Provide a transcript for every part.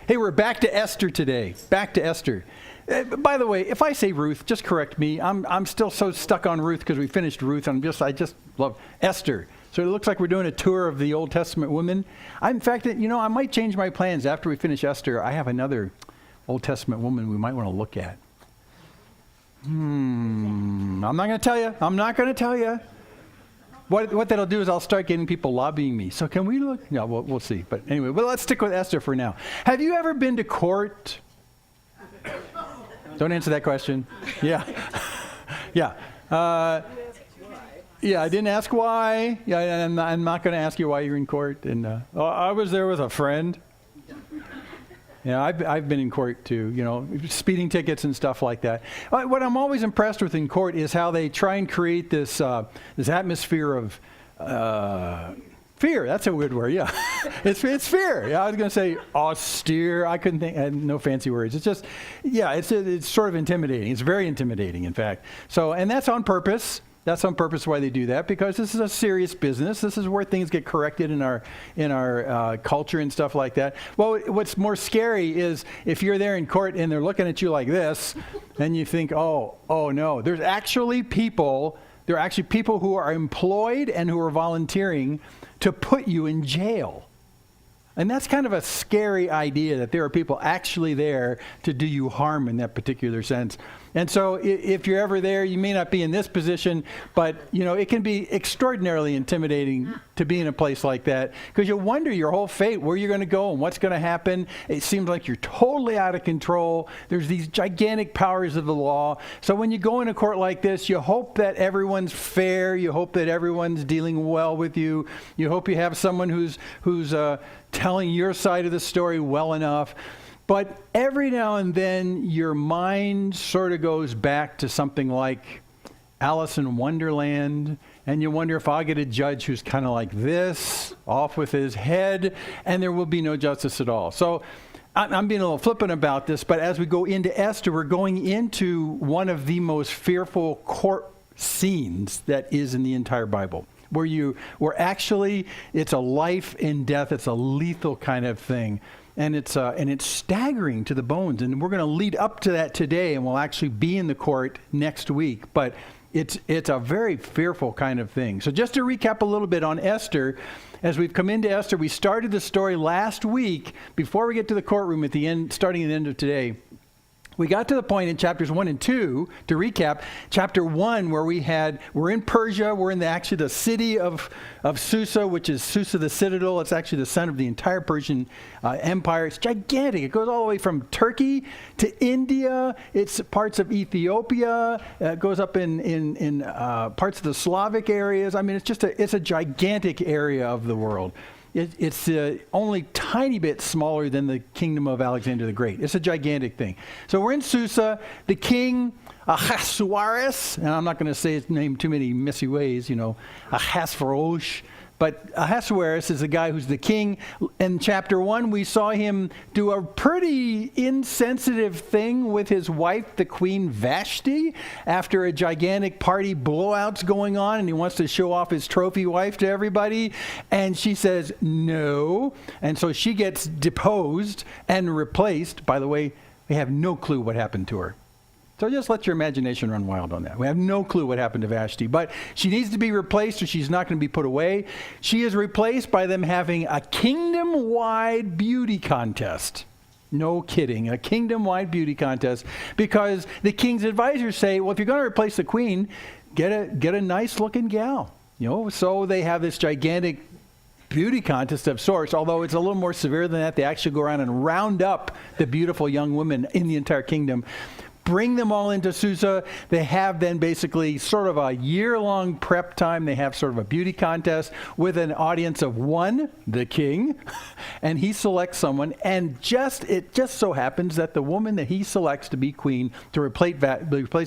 Hey, we're back to Esther today. Back to Esther. By the way, if I say Ruth, just correct me. I'm still so stuck on Ruth because we finished Ruth. I just love Esther. So it looks like we're doing a tour of the Old Testament women. In fact, I might change my plans after we finish Esther. I have another Old Testament woman we might want to look at. I'm not going to tell you. What that'll do is I'll start getting people lobbying me. So can we look? No, we'll see. But anyway, let's stick with Esther for now. Have you ever been to court? Don't answer that question. Yeah. Yeah. Yeah, I didn't ask why. Yeah, I'm not going to ask you why you're in court. And I was there with a friend. Yeah, I've been in court too, speeding tickets and stuff like that. What I'm always impressed with in court is how they try and create this atmosphere of fear. That's a weird word, yeah. It's fear. Yeah, I was going to say austere. I couldn't think, no fancy words. It's just, yeah, it's sort of intimidating. It's very intimidating, in fact. So, and that's on purpose. That's on purpose why they do that, because this is a serious business. This is where things get corrected in our culture and stuff like that. Well, what's more scary is if you're there in court and they're looking at you like this, and you think, oh no, there are actually people who are employed and who are volunteering to put you in jail. And that's kind of a scary idea, that there are people actually there to do you harm in that particular sense. And so if you're ever there, you may not be in this position, but it can be extraordinarily intimidating to be in a place like that, because you wonder your whole fate, where you're going to go and what's going to happen. It seems like you're totally out of control. There's these gigantic powers of the law. So when you go in a court like this, you hope that everyone's fair. You hope that everyone's dealing well with you. You hope you have someone who's telling your side of the story well enough. But every now and then, your mind sort of goes back to something like Alice in Wonderland, and you wonder if I'll get a judge who's kind of like this, off with his head, and there will be no justice at all. So I'm being a little flippant about this, but as we go into Esther, we're going into one of the most fearful court scenes that is in the entire Bible, where actually it's a life and death, it's a lethal kind of thing. And it's staggering to the bones. And we're going to lead up to that today, and we'll actually be in the court next week. But it's a very fearful kind of thing. So just to recap a little bit on Esther, as we've come into Esther, we started the story last week. Before we get to the courtroom at the end, starting at the end of today, we got to the point in chapters 1 and 2, to recap, chapter 1, where we're in Persia. We're in actually the city of Susa, which is Susa the citadel. It's actually the center of the entire Persian empire. It's gigantic. It goes all the way from Turkey to India. It's parts of Ethiopia. It goes up in parts of the Slavic areas. I mean, it's a gigantic area of the world. It's only tiny bit smaller than the kingdom of Alexander the Great. It's a gigantic thing. So we're in Susa. The king, Ahasuerus, and I'm not going to say his name too many messy ways, Ahasverosh. But Ahasuerus is the guy who's the king. In chapter 1, we saw him do a pretty insensitive thing with his wife, the Queen Vashti, after a gigantic party blowout's going on, and he wants to show off his trophy wife to everybody. And she says no. And so she gets deposed and replaced. By the way, we have no clue what happened to her. So just let your imagination run wild on that. We have no clue what happened to Vashti, but she needs to be replaced or she's not going to be put away. She is replaced by them having a kingdom-wide beauty contest. No kidding, a kingdom-wide beauty contest, because the king's advisors say, well, if you're going to replace the queen, get a nice-looking gal. So they have this gigantic beauty contest of sorts, although it's a little more severe than that. They actually go around and round up the beautiful young women in the entire kingdom, bring them all into Susa. They have then basically sort of a year-long prep time. They have sort of a beauty contest with an audience of one, the king, and he selects someone. And it just so happens that the woman that he selects to be queen, to replace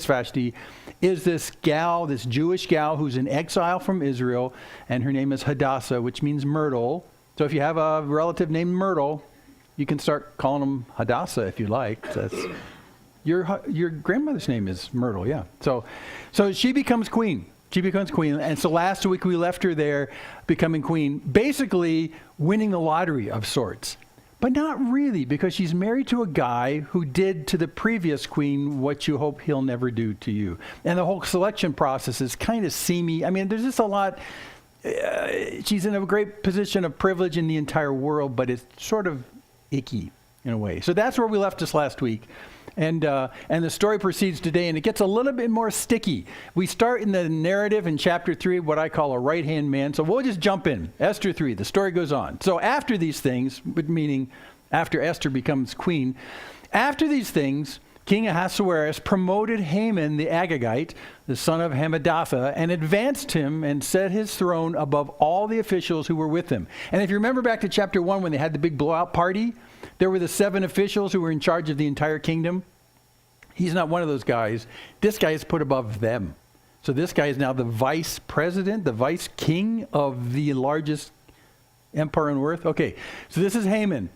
Vashti, is this gal, this Jewish gal who's in exile from Israel, and her name is Hadassah, which means myrtle. So if you have a relative named Myrtle, you can start calling them Hadassah if you like. Your grandmother's name is Myrtle, yeah. So she becomes queen. And so last week we left her there becoming queen, basically winning the lottery of sorts. But not really, because she's married to a guy who did to the previous queen what you hope he'll never do to you. And the whole selection process is kind of seamy. I mean, there's just a lot. She's in a great position of privilege in the entire world, but it's sort of icky in a way. So that's where we left us last week. And the story proceeds today, and it gets a little bit more sticky. We start in the narrative in chapter 3, what I call a right-hand man. So we'll just jump in. Esther 3, the story goes on. So after these things, meaning after Esther becomes queen, after these things, King Ahasuerus promoted Haman the Agagite, the son of Hammedatha, and advanced him and set his throne above all the officials who were with him. And if you remember back to chapter 1 when they had the big blowout party, there were the 7 officials who were in charge of the entire kingdom. He's not one of those guys. This guy is put above them. So this guy is now the vice president, the vice king of the largest empire on earth. Okay, so this is Haman.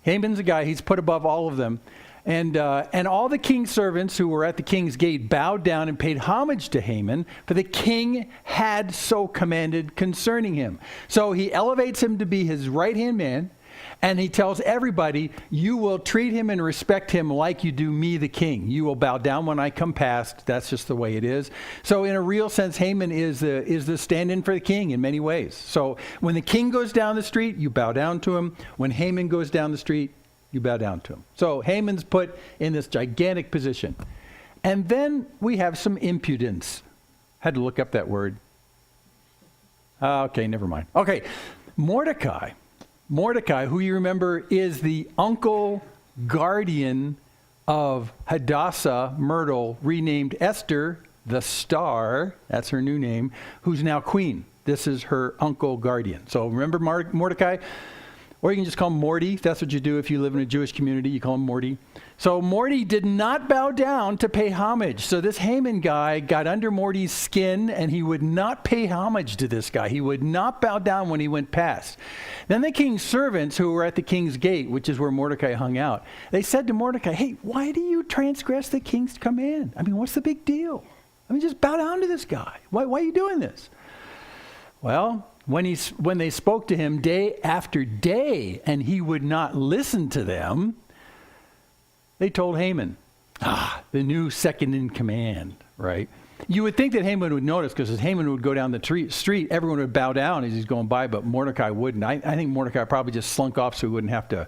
Haman's a guy, he's put above all of them. And all the king's servants who were at the king's gate bowed down and paid homage to Haman, for the king had so commanded concerning him. So he elevates him to be his right-hand man, and he tells everybody, you will treat him and respect him like you do me, the king. You will bow down when I come past. That's just the way it is. So in a real sense, Haman is the stand-in for the king in many ways. So when the king goes down the street, you bow down to him. When Haman goes down the street, you bow down to him. So Haman's put in this gigantic position. And then we have some impudence. Had to look up that word. Okay, never mind. Okay, Mordecai, who you remember is the uncle guardian of Hadassah Myrtle, renamed Esther, the Star, that's her new name, who's now queen. This is her uncle guardian. So remember Mordecai? Or you can just call him Morty. That's what you do if you live in a Jewish community. You call him Morty. So Morty did not bow down to pay homage. So this Haman guy got under Morty's skin, and he would not pay homage to this guy. He would not bow down when he went past. Then the king's servants who were at the king's gate, which is where Mordecai hung out, they said to Mordecai, hey, why do you transgress the king's command? I mean, what's the big deal? I mean, just bow down to this guy. Why are you doing this? Well, when they spoke to him day after day and he would not listen to them, they told Haman, the new second in command, right? You would think that Haman would notice, because as Haman would go down the street, everyone would bow down as he's going by, but Mordecai wouldn't. I think Mordecai probably just slunk off so he wouldn't have to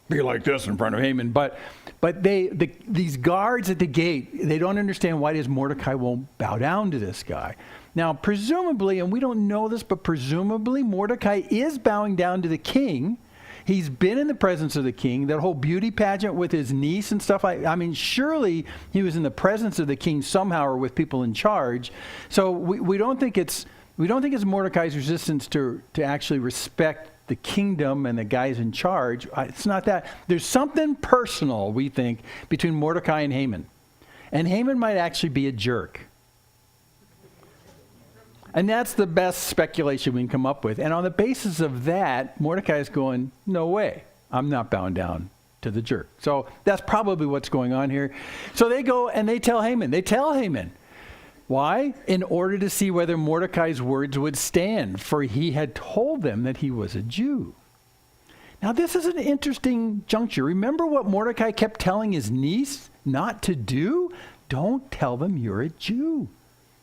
be like this in front of Haman. But these guards at the gate, they don't understand why it is Mordecai won't bow down to this guy. Now, presumably, and we don't know this, but presumably Mordecai is bowing down to the king. He's been in the presence of the king, that whole beauty pageant with his niece and stuff. I mean, surely he was in the presence of the king somehow or with people in charge. So we don't think it's Mordecai's resistance to actually respect the kingdom and the guys in charge. It's not that. There's something personal, we think, between Mordecai and Haman. And Haman might actually be a jerk. And that's the best speculation we can come up with. And on the basis of that, Mordecai is going, no way, I'm not bowing down to the jerk. So that's probably what's going on here. So they go and they tell Haman. Why? In order to see whether Mordecai's words would stand, for he had told them that he was a Jew. Now this is an interesting juncture. Remember what Mordecai kept telling his niece not to do? Don't tell them you're a Jew.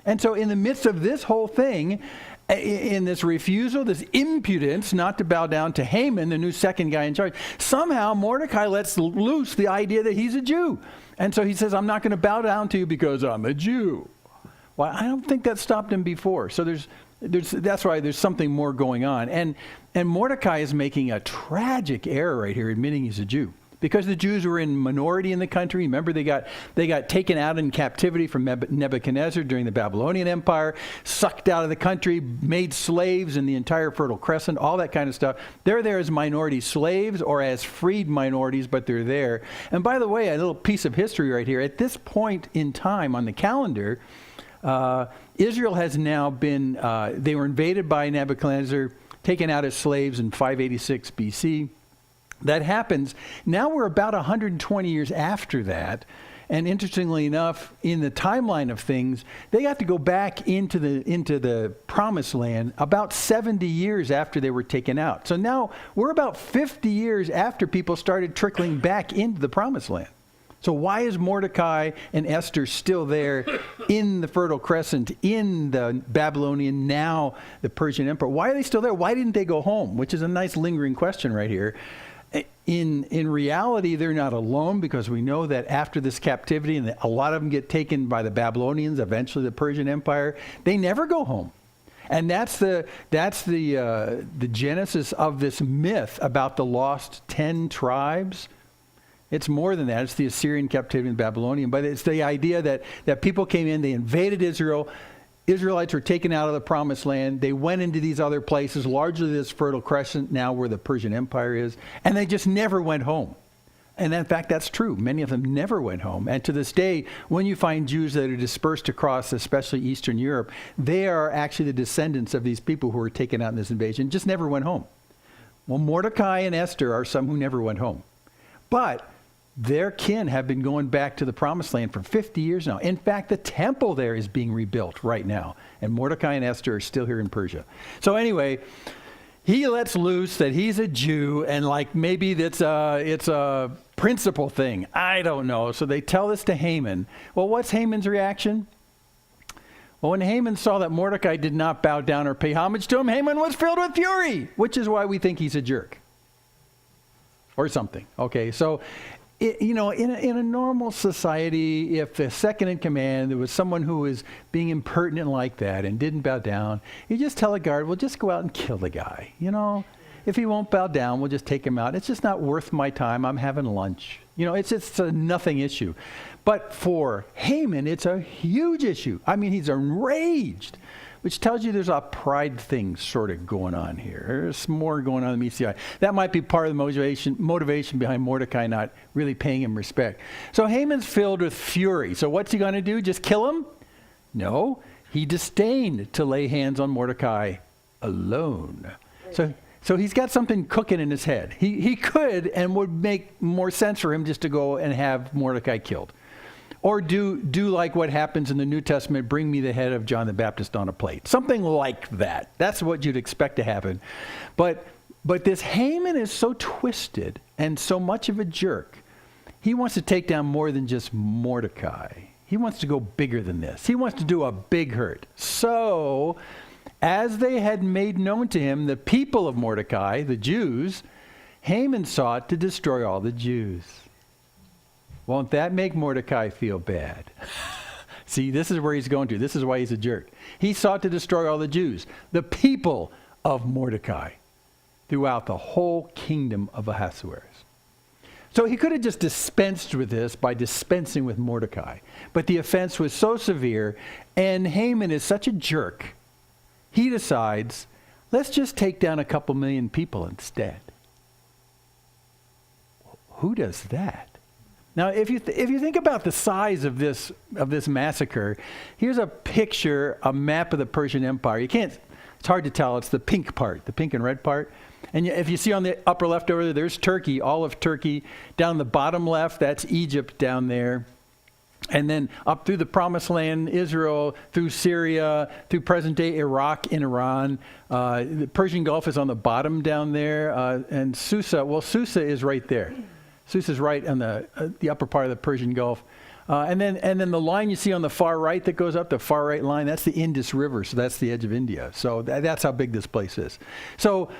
And so in the midst of this whole thing, in this refusal, this impudence not to bow down to Haman, the new second guy in charge, somehow Mordecai lets loose the idea that he's a Jew. And so he says, I'm not going to bow down to you because I'm a Jew. Well, I don't think that stopped him before. So that's why there's something more going on. And Mordecai is making a tragic error right here, admitting he's a Jew. Because the Jews were in minority in the country. Remember, they got taken out in captivity from Nebuchadnezzar during the Babylonian Empire, sucked out of the country, made slaves in the entire Fertile Crescent, all that kind of stuff. They're there as minority slaves or as freed minorities, but they're there. And by the way, a little piece of history right here. At this point in time on the calendar, Israel has now been, they were invaded by Nebuchadnezzar, taken out as slaves in 586 BC. That happens. Now we're about 120 years after that, And interestingly enough, in the timeline of things, they got to go back into the promised land about 70 years after they were taken out. So now we're about 50 years after people started trickling back into the promised land. So why is Mordecai and Esther still there in the Fertile Crescent, in the Babylonian, now the Persian Empire? Why are they still there? Why didn't they go home? Which is a nice lingering question right here. In reality, they're not alone, because we know that after this captivity, and a lot of them get taken by the Babylonians, eventually the Persian Empire, they never go home. And that's the genesis of this myth about the lost 10 tribes. It's more than that. It's the Assyrian captivity and Babylonian. But it's the idea that people came in, they invaded Israel. Israelites were taken out of the promised land. They went into these other places, largely this Fertile Crescent, now where the Persian Empire is. And they just never went home. And in fact, that's true. Many of them never went home. And to this day, when you find Jews that are dispersed across, especially Eastern Europe, they are actually the descendants of these people who were taken out in this invasion, just never went home. Well, Mordecai and Esther are some who never went home. But their kin have been going back to the promised land for 50 years now. In fact, the temple there is being rebuilt right now. And Mordecai and Esther are still here in Persia. So anyway, he lets loose that he's a Jew, and like maybe it's a principle thing. I don't know. So they tell this to Haman. Well, what's Haman's reaction? Well, when Haman saw that Mordecai did not bow down or pay homage to him, Haman was filled with fury, which is why we think he's a jerk. Or something. Okay, so in a normal society, if the second in command, there was someone who was being impertinent like that and didn't bow down, you just tell a guard, well, just go out and kill the guy. If he won't bow down, we'll just take him out. It's just not worth my time. I'm having lunch. It's just a nothing issue. But for Haman, it's a huge issue. I mean, he's enraged, which tells you there's a pride thing sort of going on here. There's more going on than meets the eye. That might be part of the motivation behind Mordecai not really paying him respect. So Haman's filled with fury. So what's he going to do? Just kill him? No. He disdained to lay hands on Mordecai alone. So he's got something cooking in his head. He could, and would make more sense for him just to go and have Mordecai killed. Or do like what happens in the New Testament, bring me the head of John the Baptist on a plate. Something like that. That's what you'd expect to happen. But this Haman is so twisted and so much of a jerk. He wants to take down more than just Mordecai. He wants to go bigger than this. He wants to do a big hurt. So, as they had made known to him the people of Mordecai, the Jews, Haman sought to destroy all the Jews. Won't that make Mordecai feel bad? See, this is where he's going to. This is why he's a jerk. He sought to destroy all the Jews, the people of Mordecai, throughout the whole kingdom of Ahasuerus. So he could have just dispensed with this by dispensing with Mordecai. But the offense was so severe, and Haman is such a jerk, he decides, let's just take down a couple million people instead. Who does that? Now, if you think about the size of this massacre, here's a picture, a map of the Persian Empire. It's hard to tell. It's the pink part, the pink and red part. And if you see on the upper left over there, there's Turkey, all of Turkey. Down the bottom left, that's Egypt down there. And then up through the Promised Land, Israel, through Syria, through present-day Iraq and Iran. The Persian Gulf is on the bottom down there. And Susa is right there. Susa's right on the upper part of the Persian Gulf. And then the line you see on the far right that goes up, the far right line, that's the Indus River. So that's the edge of India. So that's how big this place is. So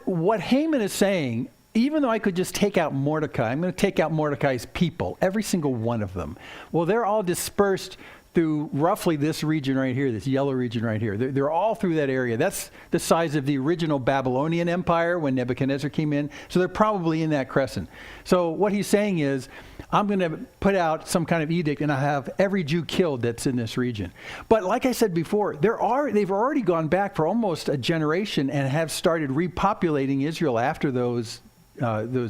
what Haman is saying, even though I could just take out Mordecai, I'm going to take out Mordecai's people, every single one of them. Well, they're all dispersed through roughly this region right here, this yellow region right here. They're all through that area. That's the size of the original Babylonian Empire when Nebuchadnezzar came in. So they're probably in that crescent. So what he's saying is, I'm going to put out some kind of edict and I have every Jew killed that's in this region. But like I said before, they've already gone back for almost a generation and have started repopulating Israel after those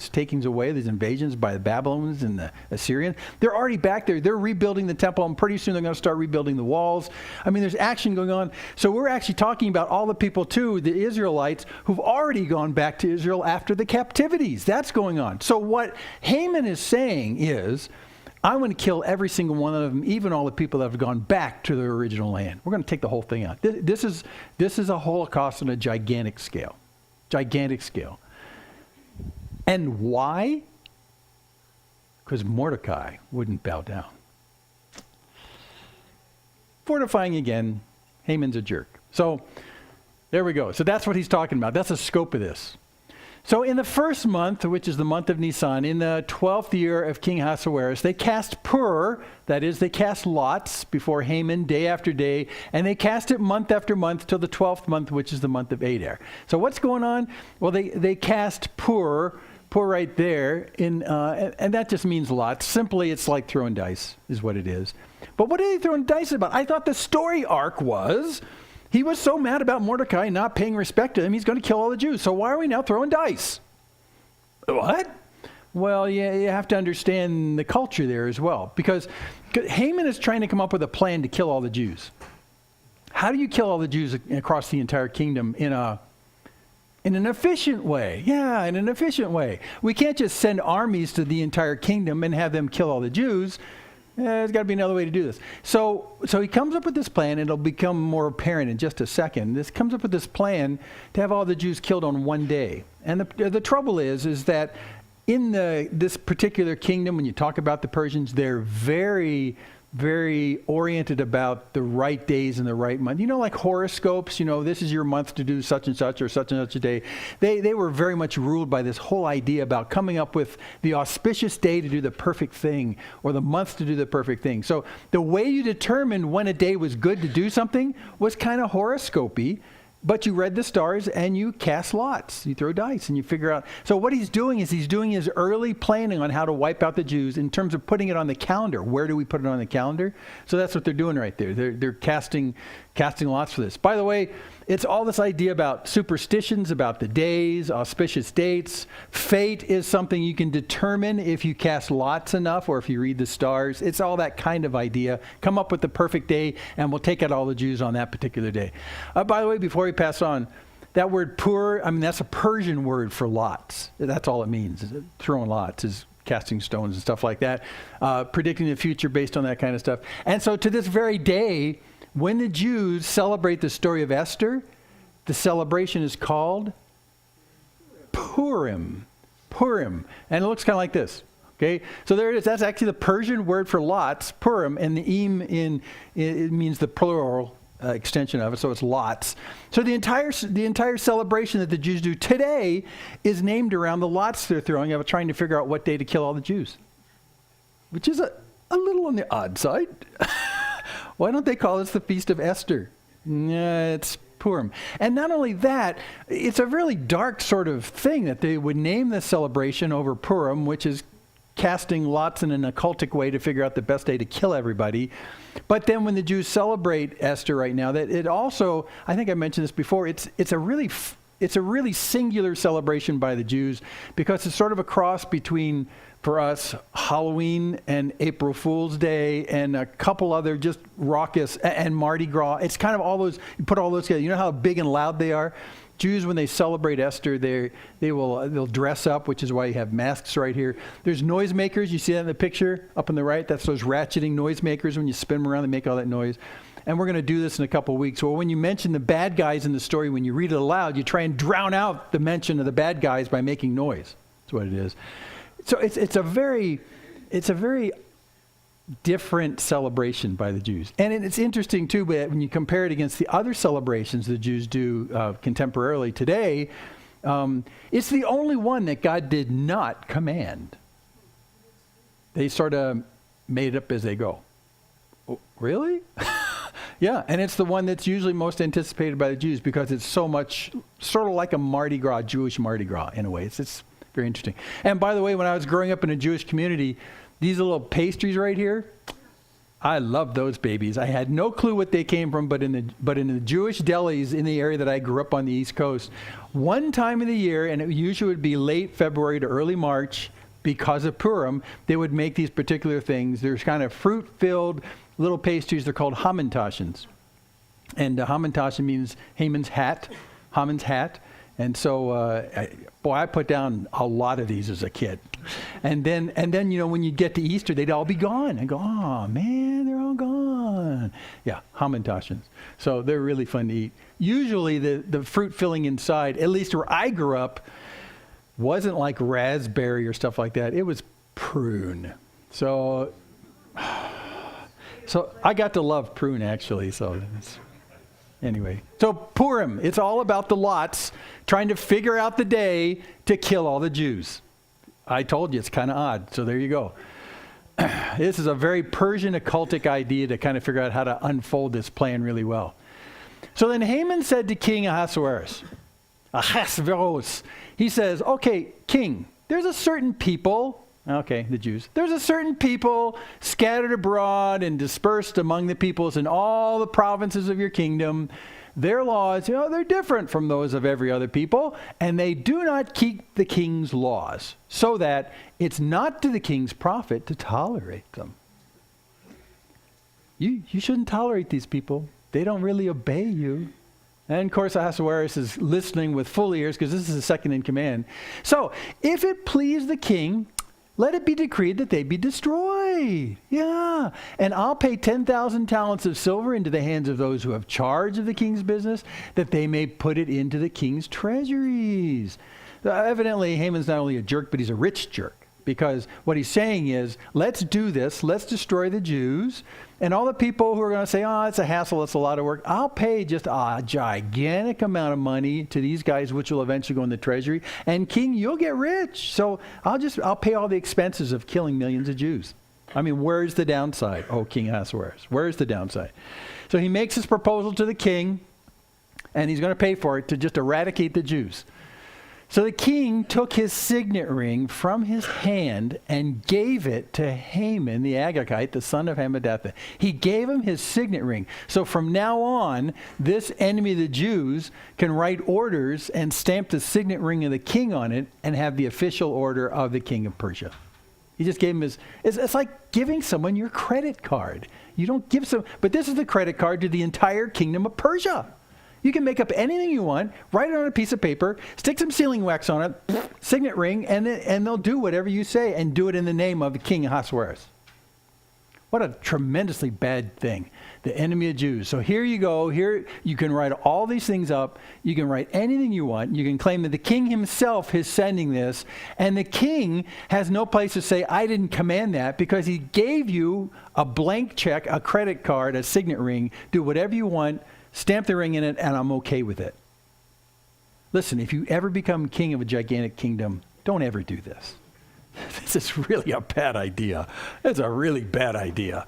takings away, these invasions by the Babylonians and the Assyrians. They're already back there. They're rebuilding the temple, and pretty soon they're going to start rebuilding the walls. I mean, there's action going on. So we're actually talking about all the people, too, the Israelites, who've already gone back to Israel after the captivities. That's going on. So what Haman is saying is, I'm going to kill every single one of them, even all the people that have gone back to their original land. We're going to take the whole thing out. This is a Holocaust on a gigantic scale. Gigantic scale. And why? Because Mordecai wouldn't bow down. Fortifying again, Haman's a jerk. So there we go. So that's what he's talking about. That's the scope of this. So in the first month, which is the month of Nisan, in the 12th year of King Ahasuerus, they cast pur, that is, they cast lots before Haman day after day, and they cast it month after month till the 12th month, which is the month of Adar. So what's going on? Well, they cast pur right there, and that just means lots. Simply, it's like throwing dice, is what it is. But what are they throwing dice about? I thought the story arc was, he was so mad about Mordecai not paying respect to him, he's going to kill all the Jews. So why are we now throwing dice? What? Well, you have to understand the culture there as well. Because Haman is trying to come up with a plan to kill all the Jews. How do you kill all the Jews across the entire kingdom in an efficient way? Yeah, in an efficient way. We can't just send armies to the entire kingdom and have them kill all the Jews. There's got to be another way to do this. So he comes up with this plan, and it'll become more apparent in just a second. This comes up with this plan to have all the Jews killed on one day. And the trouble is that in this particular kingdom, when you talk about the Persians, they're very, very oriented about the right days and the right month. Like horoscopes, this is your month to do such and such or such and such a day. They were very much ruled by this whole idea about coming up with the auspicious day to do the perfect thing or the month to do the perfect thing. So the way you determined when a day was good to do something was kind of horoscopy. But you read the stars and you cast lots. You throw dice and you figure out. So what he's doing is he's doing his early planning on how to wipe out the Jews in terms of putting it on the calendar. Where do we put it on the calendar? So that's what they're doing right there. They're casting lots for this. By the way, it's all this idea about superstitions, about the days, auspicious dates. Fate is something you can determine if you cast lots enough or if you read the stars. It's all that kind of idea. Come up with the perfect day and we'll take out all the Jews on that particular day. By the way, before we pass on, that word pur, that's a Persian word for lots. That's all it means. Throwing lots is casting stones and stuff like that. Predicting the future based on that kind of stuff. And so to this very day, when the Jews celebrate the story of Esther, the celebration is called Purim. Purim. And it looks kind of like this. Okay? So there it is. That's actually the Persian word for lots, Purim, and the im it means the plural extension of it, so it's lots. So the entire celebration that the Jews do today is named around the lots they're throwing of trying to figure out what day to kill all the Jews, which is a little on the odd side. Why don't they call this the Feast of Esther? It's Purim. And not only that, it's a really dark sort of thing that they would name this celebration over Purim, which is casting lots in an occultic way to figure out the best day to kill everybody. But then when the Jews celebrate Esther right now, that it also, I think I mentioned this before, it's a really singular celebration by the Jews because it's sort of a cross between, for us, Halloween and April Fool's Day and a couple other just raucous, and Mardi Gras. It's kind of all those, you put all those together. You know how big and loud they are? Jews, when they celebrate Esther, they'll dress up, which is why you have masks right here. There's noisemakers. You see that in the picture up on the right? That's those ratcheting noisemakers. When you spin them around, they make all that noise. And we're going to do this in a couple of weeks. Well, when you mention the bad guys in the story, when you read it aloud, you try and drown out the mention of the bad guys by making noise. That's what it is. So it's a very different celebration by the Jews. And it's interesting, too, but when you compare it against the other celebrations the Jews do contemporarily today, it's the only one that God did not command. They sort of made it up as they go. Oh, really? Yeah, and it's the one that's usually most anticipated by the Jews because it's so much, sort of like a Mardi Gras, Jewish Mardi Gras in a way. It's very interesting. And by the way, when I was growing up in a Jewish community, these little pastries right here, I love those babies. I had no clue what they came from, but in the Jewish delis in the area that I grew up on the East Coast, one time of the year, and it usually would be late February to early March, because of Purim, they would make these particular things. There's kind of fruit-filled little pastries. They're called Hamantaschen. And Hamantaschen means Haman's hat. And so, I put down a lot of these as a kid. And then, when you get to Easter, they'd all be gone. And go, oh, man, they're all gone. Yeah, Hamantaschens. So they're really fun to eat. Usually the fruit filling inside, at least where I grew up, wasn't like raspberry or stuff like that. It was prune. So I got to love prune, actually. Anyway, so Purim, it's all about the lots trying to figure out the day to kill all the Jews. I told you, it's kind of odd. So there you go. This is a very Persian occultic idea to kind of figure out how to unfold this plan really well. So then Haman said to King Ahasuerus, he says, okay, king, there's a certain people, okay, the Jews, there's a certain people scattered abroad and dispersed among the peoples in all the provinces of your kingdom. Their laws, they're different from those of every other people, and they do not keep the king's laws, so that it's not to the king's profit to tolerate them. You shouldn't tolerate these people. They don't really obey you. And of course, Ahasuerus is listening with full ears because this is the second in command. So, if it please the king, let it be decreed that they be destroyed. Yeah. And I'll pay 10,000 talents of silver into the hands of those who have charge of the king's business, that they may put it into the king's treasuries. Evidently, Haman's not only a jerk, but he's a rich jerk. Because what he's saying is, let's do this, let's destroy the Jews, and all the people who are going to say, oh, it's a hassle, it's a lot of work, I'll pay just a gigantic amount of money to these guys, which will eventually go in the treasury, and king, you'll get rich. So I'll pay all the expenses of killing millions of Jews. I mean, where's the downside? Oh, King Ahasuerus, where's the downside? So he makes his proposal to the king, and he's going to pay for it to just eradicate the Jews. So the king took his signet ring from his hand and gave it to Haman the Agagite, the son of Hammedatha. He gave him his signet ring. So from now on, this enemy of the Jews can write orders and stamp the signet ring of the king on it and have the official order of the king of Persia. He just gave him it's like giving someone your credit card. You don't give but this is the credit card to the entire kingdom of Persia. You can make up anything you want, write it on a piece of paper, stick some sealing wax on it, signet ring, and they'll do whatever you say and do it in the name of the king Ahasuerus. What a tremendously bad thing. The enemy of Jews. So here you go. Here you can write all these things up. You can write anything you want. You can claim that the king himself is sending this. And the king has no place to say, I didn't command that, because he gave you a blank check, a credit card, a signet ring. Do whatever you want. Stamp the ring in it, and I'm okay with it. Listen, if you ever become king of a gigantic kingdom, don't ever do this. This is really a bad idea. It's a really bad idea.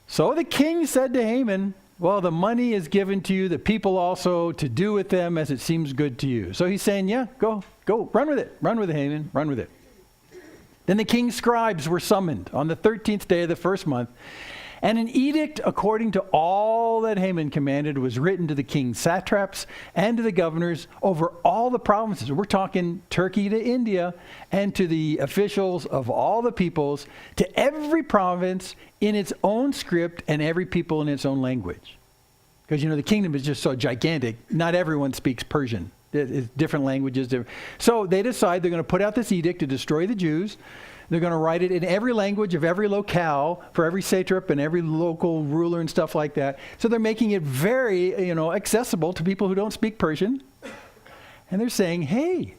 So the king said to Haman, well, the money is given to you, the people also, to do with them as it seems good to you. So he's saying, yeah, go, run with it. Run with it, Haman, run with it. Then the king's scribes were summoned on the 13th day of the first month, and an edict according to all that Haman commanded was written to the king's satraps and to the governors over all the provinces. We're talking Turkey to India, and to the officials of all the peoples, to every province in its own script and every people in its own language. Because, the kingdom is just so gigantic, not everyone speaks Persian. It's different languages. So they decide they're going to put out this edict to destroy the Jews. They're going to write it in every language of every locale for every satrap and every local ruler and stuff like that. So they're making it very, accessible to people who don't speak Persian. And they're saying, hey,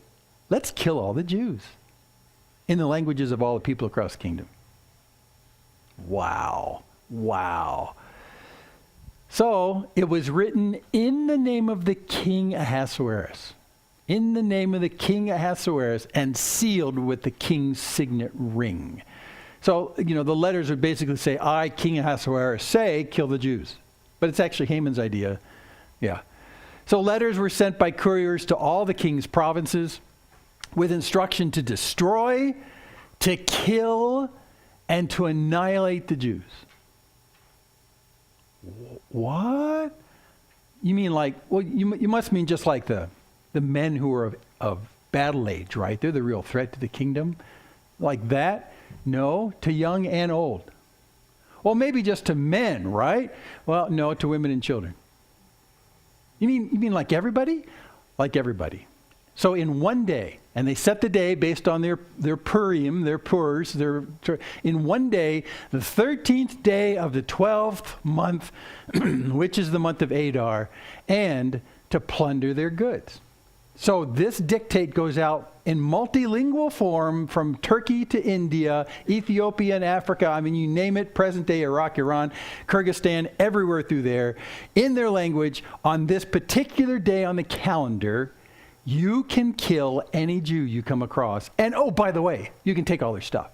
let's kill all the Jews in the languages of all the people across the kingdom. Wow. So it was written in the name of the king Ahasuerus. In the name of the king Ahasuerus, and sealed with the king's signet ring. So, the letters would basically say, I, King Ahasuerus, say, kill the Jews. But it's actually Haman's idea. Yeah. So letters were sent by couriers to all the king's provinces with instruction to destroy, to kill, and to annihilate the Jews. What? You mean you must mean just like the men who are of battle age, right? They're the real threat to the kingdom. Like that? No, to young and old. Well, maybe just to men, right? Well, no, to women and children. You mean like everybody? Like everybody. So in one day, And they set the day based on their Purim, their Purs, in one day, the 13th day of the 12th month, which is the month of Adar, and to plunder their goods. So this dictate goes out in multilingual form from Turkey to India, Ethiopia and Africa. I mean, you name it, present-day Iraq, Iran, Kyrgyzstan, everywhere through there, in their language, on this particular day on the calendar. You can kill any Jew you come across. And oh, by the way, you can take all their stuff.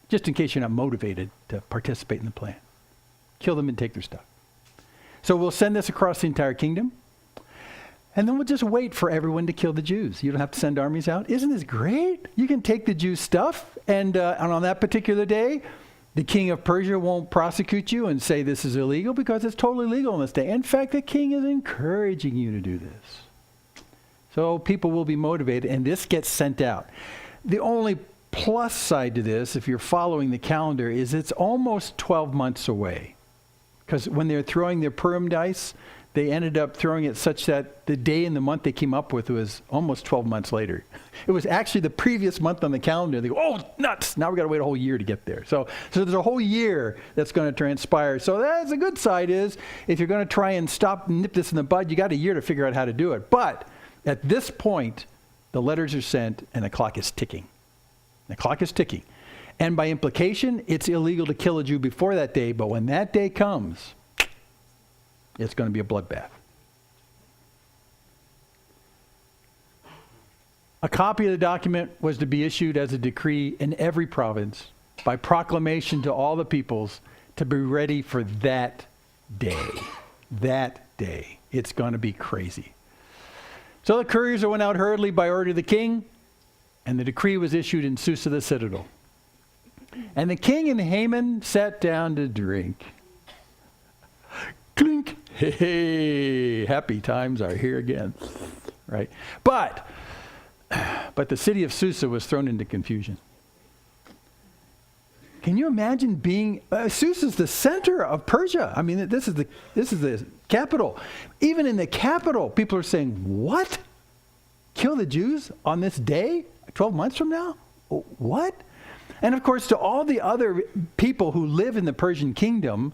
Just in case you're not motivated to participate in the plan. Kill them and take their stuff. So we'll send this across the entire kingdom. And then we'll just wait for everyone to kill the Jews. You don't have to send armies out. Isn't this great? You can take the Jews' stuff. And on that particular day, the king of Persia won't prosecute you and say this is illegal because it's totally legal on this day. In fact, the king is encouraging you to do this. So people will be motivated, and this gets sent out. The only plus side to this, if you're following the calendar, is it's almost 12 months away. Because when they're throwing their Purim dice, they ended up throwing it such that the day and the month they came up with was almost 12 months later. It was actually the previous month on the calendar. They go, oh, nuts! Now we've got to wait a whole year to get there. So there's a whole year that's going to transpire. So that's the good side is, if you're going to try and nip this in the bud, you got a year to figure out how to do it. But at this point, the letters are sent and the clock is ticking. The clock is ticking. And by implication, it's illegal to kill a Jew before that day, but when that day comes, it's going to be a bloodbath. A copy of the document was to be issued as a decree in every province by proclamation to all the peoples to be ready for that day. That day. It's going to be crazy. So the couriers went out hurriedly by order of the king, and the decree was issued in Susa, the citadel. And the king and Haman sat down to drink. Clink. Hey, happy times are here again. Right? But the city of Susa was thrown into confusion. Can you imagine being, Susa is the center of Persia. I mean, this is the capital. Even in the capital, people are saying, what? Kill the Jews on this day, 12 months from now? What? And of course, to all the other people who live in the Persian kingdom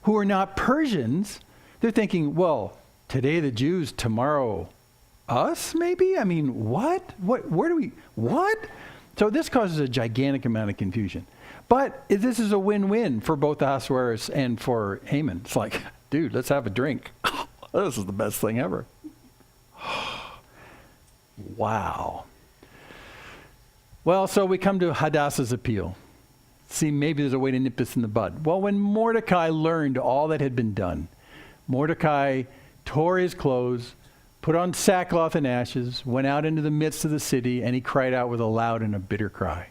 who are not Persians, they're thinking, well, today the Jews, tomorrow us, maybe? I mean, what? Where do we, what? So this causes a gigantic amount of confusion. But this is a win-win for both Ahasuerus and for Haman. It's like, dude, let's have a drink. This is the best thing ever. Wow. Well, so we come to Hadassah's appeal. See, maybe there's a way to nip this in the bud. Well, when Mordecai learned all that had been done, Mordecai tore his clothes, put on sackcloth and ashes, went out into the midst of the city, and he cried out with a loud and a bitter cry.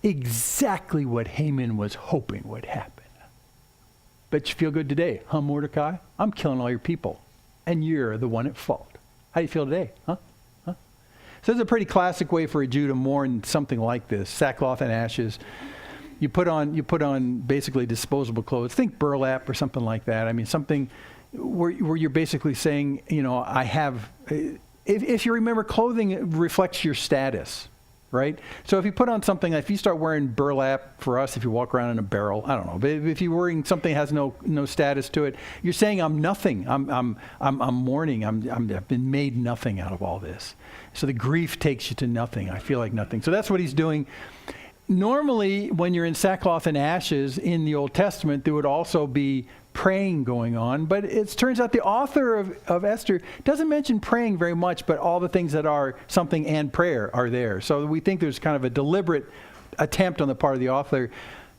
Exactly what Haman was hoping would happen. Bet you feel good today, huh, Mordecai? I'm killing all your people, and you're the one at fault. How do you feel today, huh? So this is a pretty classic way for a Jew to mourn something like this, sackcloth and ashes. You put on basically disposable clothes. Think burlap or something like that. I mean, something where you're basically saying, you know, I have, if you remember, clothing reflects your status, right? So if you put on something, if you start wearing burlap, for us, if you walk around in a barrel, I don't know, but if you're wearing something that has no status to it, you're saying I'm nothing. I'm mourning. I've been made nothing out of all this. So the grief takes you to nothing. I feel like nothing. So that's what he's doing. Normally, when you're in sackcloth and ashes in the Old Testament, there would also be praying going on. But it turns out the author of Esther doesn't mention praying very much, but all the things that are something and prayer are there. So we think there's kind of a deliberate attempt on the part of the author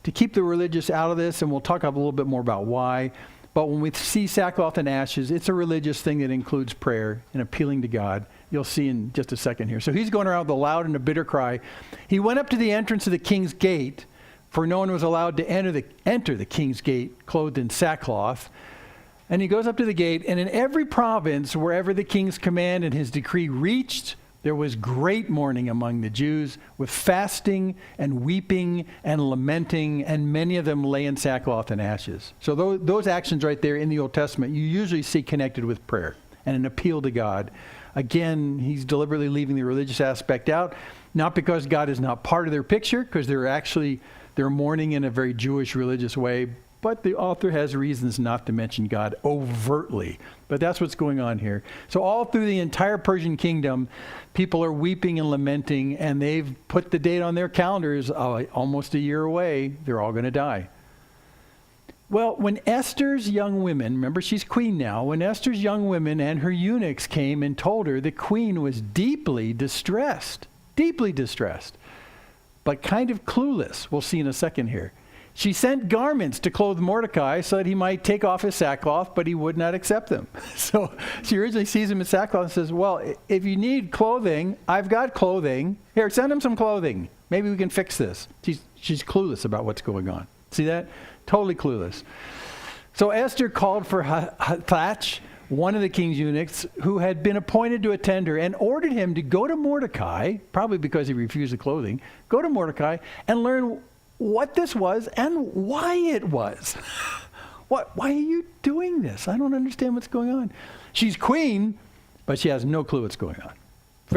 to keep the religious out of this, and we'll talk a little bit more about why. But when we see sackcloth and ashes, it's a religious thing that includes prayer and appealing to God. You'll see in just a second here. So he's going around with a loud and a bitter cry. He went up to the entrance of the king's gate, for no one was allowed to enter the king's gate clothed in sackcloth. And he goes up to the gate, and in every province, wherever the king's command and his decree reached, there was great mourning among the Jews, with fasting and weeping and lamenting, and many of them lay in sackcloth and ashes. So those actions right there in the Old Testament, you usually see connected with prayer and an appeal to God. Again, he's deliberately leaving the religious aspect out, not because God is not part of their picture, because they're mourning in a very Jewish religious way, but the author has reasons not to mention God overtly. But that's what's going on here. So all through the entire Persian kingdom, people are weeping and lamenting, and they've put the date on their calendars almost a year away. They're all going to die. Well, when Esther's young women, remember she's queen now, when Esther's young women and her eunuchs came and told her the queen was deeply distressed, but kind of clueless. We'll see in a second here. She sent garments to clothe Mordecai so that he might take off his sackcloth, but he would not accept them. So she originally sees him in sackcloth and says, well, if you need clothing, I've got clothing. Here, send him some clothing. Maybe we can fix this. She's clueless about what's going on. See that? Totally clueless. So Esther called for Hathach, one of the king's eunuchs, who had been appointed to attend her, and ordered him to go to Mordecai, probably because he refused the clothing, go to Mordecai and learn what this was and why it was. Why are you doing this? I don't understand what's going on. She's queen, but she has no clue what's going on.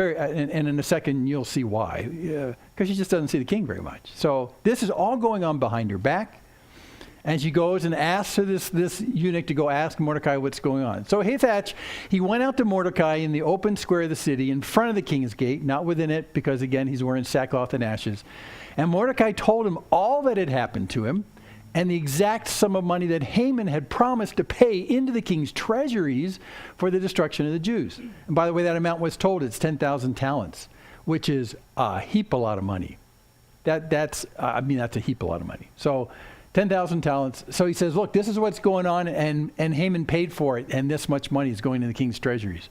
And in a second, you'll see why. Because she just doesn't see the king very much. So this is all going on behind her back. And she goes and asks her this eunuch to go ask Mordecai what's going on. So Hathach, he went out to Mordecai in the open square of the city in front of the king's gate, not within it, because again, he's wearing sackcloth and ashes. And Mordecai told him all that had happened to him and the exact sum of money that Haman had promised to pay into the king's treasuries for the destruction of the Jews. And by the way, that amount was told, it's 10,000 talents, which is a heap a lot of money. That's a heap a lot of money. So 10,000 talents. So he says, look, this is what's going on, and Haman paid for it, and this much money is going to the king's treasuries.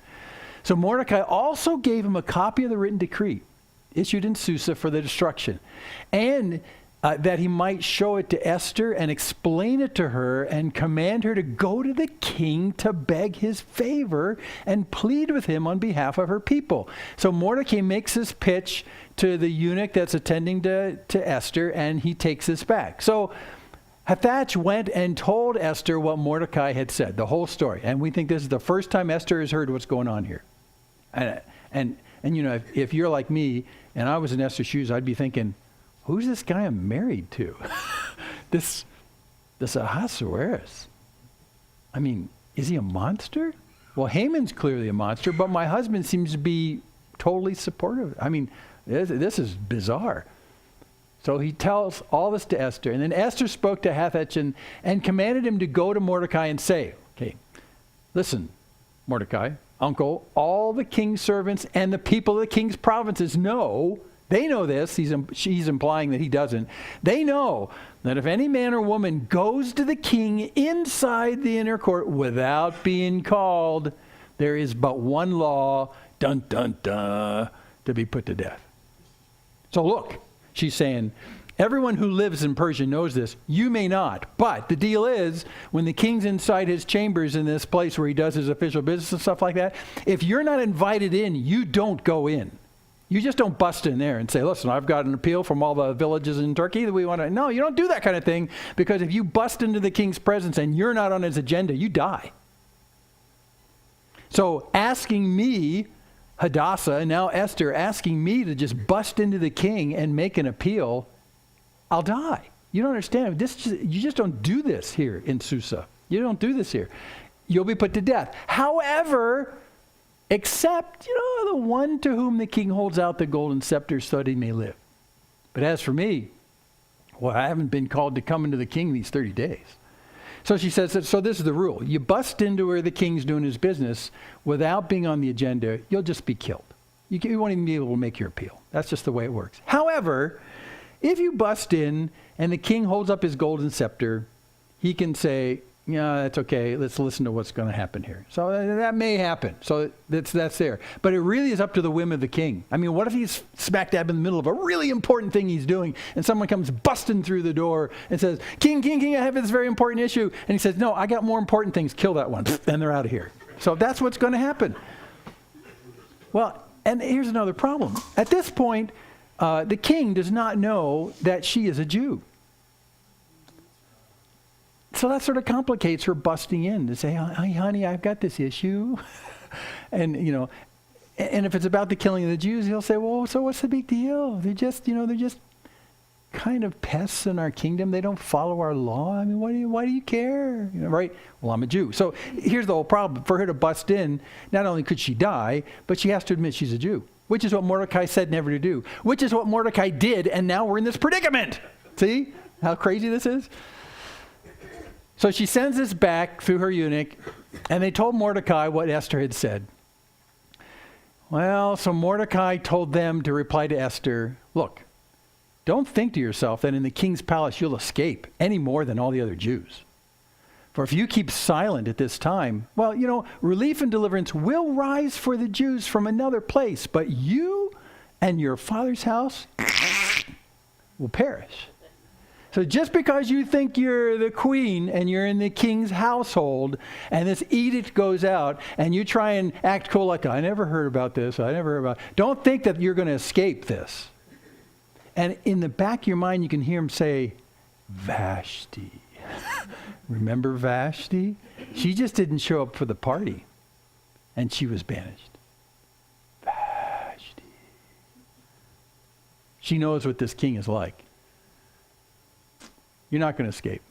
So Mordecai also gave him a copy of the written decree issued in Susa for the destruction, and that he might show it to Esther and explain it to her and command her to go to the king to beg his favor and plead with him on behalf of her people. So Mordecai makes his pitch to the eunuch that's attending to Esther, and he takes this back. So Hathach went and told Esther what Mordecai had said, the whole story. And we think this is the first time Esther has heard what's going on here. And you know, if you're like me and I was in Esther's shoes, I'd be thinking, who's this guy I'm married to? this Ahasuerus. I mean, is he a monster? Well, Haman's clearly a monster, but my husband seems to be totally supportive. I mean, this is bizarre. So he tells all this to Esther. And then Esther spoke to Hathach and commanded him to go to Mordecai and say, okay, listen, Mordecai, uncle, all the king's servants and the people of the king's provinces know, they know this, she's implying that he doesn't. They know that if any man or woman goes to the king inside the inner court without being called, there is but one law, dun, dun, dun, to be put to death. So look, she's saying, everyone who lives in Persia knows this. You may not. But the deal is, when the king's inside his chambers in this place where he does his official business and stuff like that, if you're not invited in, you don't go in. You just don't bust in there and say, listen, I've got an appeal from all the villages in Turkey that we want to... No, you don't do that kind of thing, because if you bust into the king's presence and you're not on his agenda, you die. So asking me, Hadassah, and now Esther, asking me to just bust into the king and make an appeal, I'll die. You don't understand. You just don't do this here in Susa. You don't do this here. You'll be put to death. However, except, the one to whom the king holds out the golden scepter so that he may live. But as for me, well, I haven't been called to come into the king these 30 days. So she says, so this is the rule. You bust into where the king's doing his business without being on the agenda, you'll just be killed. You won't even be able to make your appeal. That's just the way it works. However, if you bust in and the king holds up his golden scepter, he can say, yeah, that's okay. Let's listen to what's going to happen here. So that may happen. So that's there. But it really is up to the whim of the king. I mean, what if he's smack dab in the middle of a really important thing he's doing and someone comes busting through the door and says, King, I have this very important issue. And he says, no, I got more important things. Kill that one. And they're out of here. So that's what's going to happen. Well, and here's another problem. At this point, the king does not know that she is a Jew. So that sort of complicates her busting in to say, hey, honey, I've got this issue. And, And if it's about the killing of the Jews, he'll say, well, so what's the big deal? They're just kind of pests in our kingdom. They don't follow our law. I mean, why do you care? Right? Well, I'm a Jew. So here's the whole problem. For her to bust in, not only could she die, but she has to admit she's a Jew, which is what Mordecai said never to do, which is what Mordecai did, and now we're in this predicament. See how crazy this is? So she sends this back through her eunuch, and they told Mordecai what Esther had said. Well, so Mordecai told them to reply to Esther, look, don't think to yourself that in the king's palace you'll escape any more than all the other Jews. For if you keep silent at this time, well, relief and deliverance will rise for the Jews from another place, but you and your father's house will perish. So just because you think you're the queen and you're in the king's household and this edict goes out and you try and act cool like, I never heard about this, don't think that you're going to escape this. And in the back of your mind, you can hear him say, Vashti. Remember Vashti? She just didn't show up for the party and she was banished. Vashti. She knows what this king is like. You're not going to escape.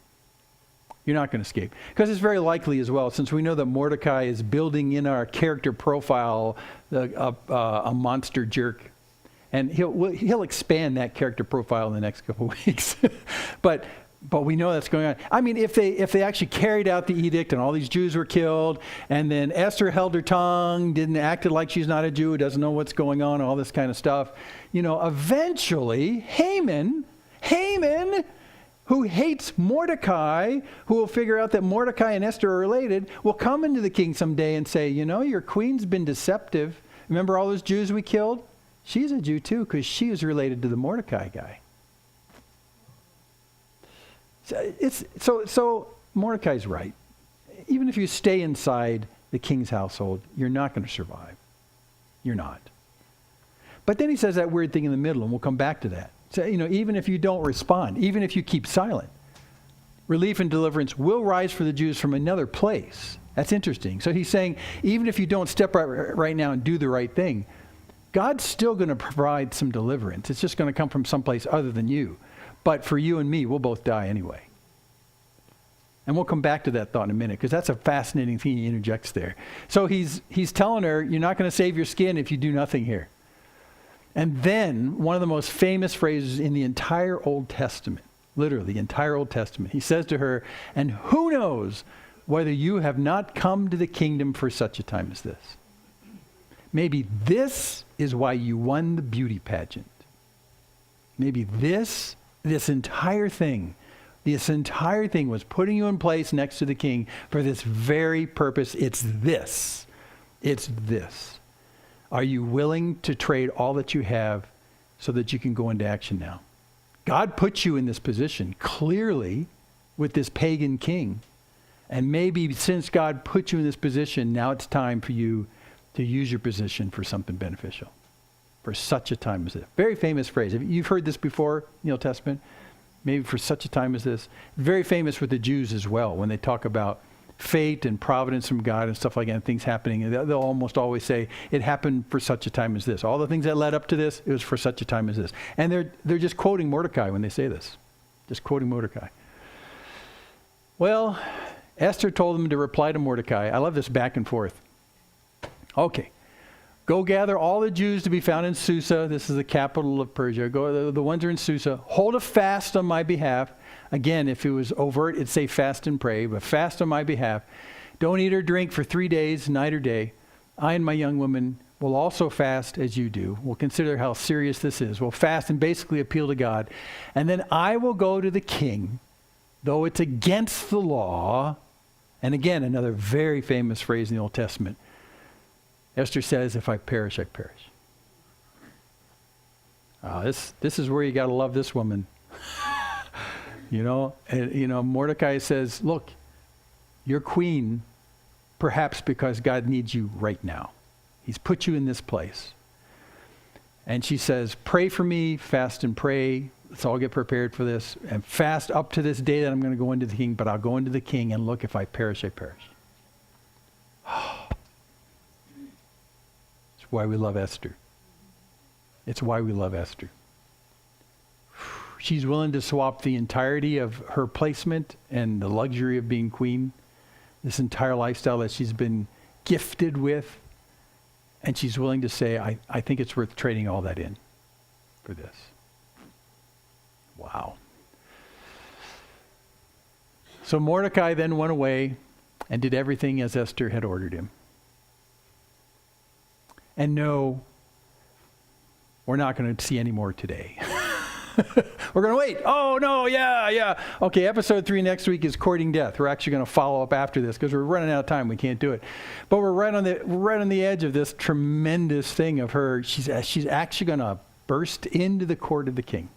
You're not going to escape. Because it's very likely as well, since we know that Mordecai is building in our character profile a monster jerk. And he'll expand that character profile in the next couple of weeks. But we know that's going on. I mean, if they actually carried out the edict and all these Jews were killed, and then Esther held her tongue, acted like she's not a Jew, doesn't know what's going on, all this kind of stuff, eventually Haman, who hates Mordecai, who will figure out that Mordecai and Esther are related, will come into the king someday and say, your queen's been deceptive. Remember all those Jews we killed? She's a Jew too, because she is related to the Mordecai guy. So Mordecai's right. Even if you stay inside the king's household, you're not going to survive. You're not. But then he says that weird thing in the middle, and we'll come back to that. So, even if you don't respond, even if you keep silent, relief and deliverance will rise for the Jews from another place. That's interesting. So he's saying, even if you don't step right now and do the right thing, God's still going to provide some deliverance. It's just going to come from someplace other than you. But for you and me, we'll both die anyway. And we'll come back to that thought in a minute, because that's a fascinating thing he interjects there. So he's telling her, you're not going to save your skin if you do nothing here. And then one of the most famous phrases in the entire Old Testament, literally the entire Old Testament, he says to her, and who knows whether you have not come to the kingdom for such a time as this. Maybe this is why you won the beauty pageant. Maybe this entire thing was putting you in place next to the king for this very purpose. It's this. Are you willing to trade all that you have so that you can go into action now? God put you in this position clearly with this pagan king. And maybe since God put you in this position, now it's time for you to use your position for something beneficial. For such a time as this. Very famous phrase. You've heard this before in the Old Testament? Maybe for such a time as this. Very famous with the Jews as well, when they talk about fate and providence from God and stuff like that, and things happening. They'll almost always say, it happened for such a time as this. All the things that led up to this, it was for such a time as this. And they're just quoting Mordecai when they say this. Just quoting Mordecai. Well, Esther told them to reply to Mordecai. I love this back and forth. Okay. Go gather all the Jews to be found in Susa. This is the capital of Persia. Go, the ones who are in Susa. Hold a fast on my behalf. Again, if it was overt, it'd say fast and pray, but fast on my behalf. Don't eat or drink for 3 days, night or day. I and my young women will also fast as you do. We'll consider how serious this is. We'll fast and basically appeal to God. And then I will go to the king, though it's against the law. And again, another very famous phrase in the Old Testament. Esther says, if I perish, I perish. This is where you got to love this woman. Mordecai says, look, you're queen, perhaps because God needs you right now. He's put you in this place. And she says, pray for me, fast and pray. Let's all get prepared for this. And fast up to this day that I'm going to go into the king, but I'll go into the king and look, if I perish, I perish. It's why we love Esther. It's why we love Esther. She's willing to swap the entirety of her placement and the luxury of being queen, this entire lifestyle that she's been gifted with, and she's willing to say, I think it's worth trading all that in for this. Wow. So Mordecai then went away and did everything as Esther had ordered him. And no, we're not going to see any more today. We're going to wait. Oh, no, yeah. Okay, episode 3 next week is courting death. We're actually going to follow up after this because we're running out of time. We can't do it. But we're right on the edge of this tremendous thing of her. She's actually going to burst into the court of the king.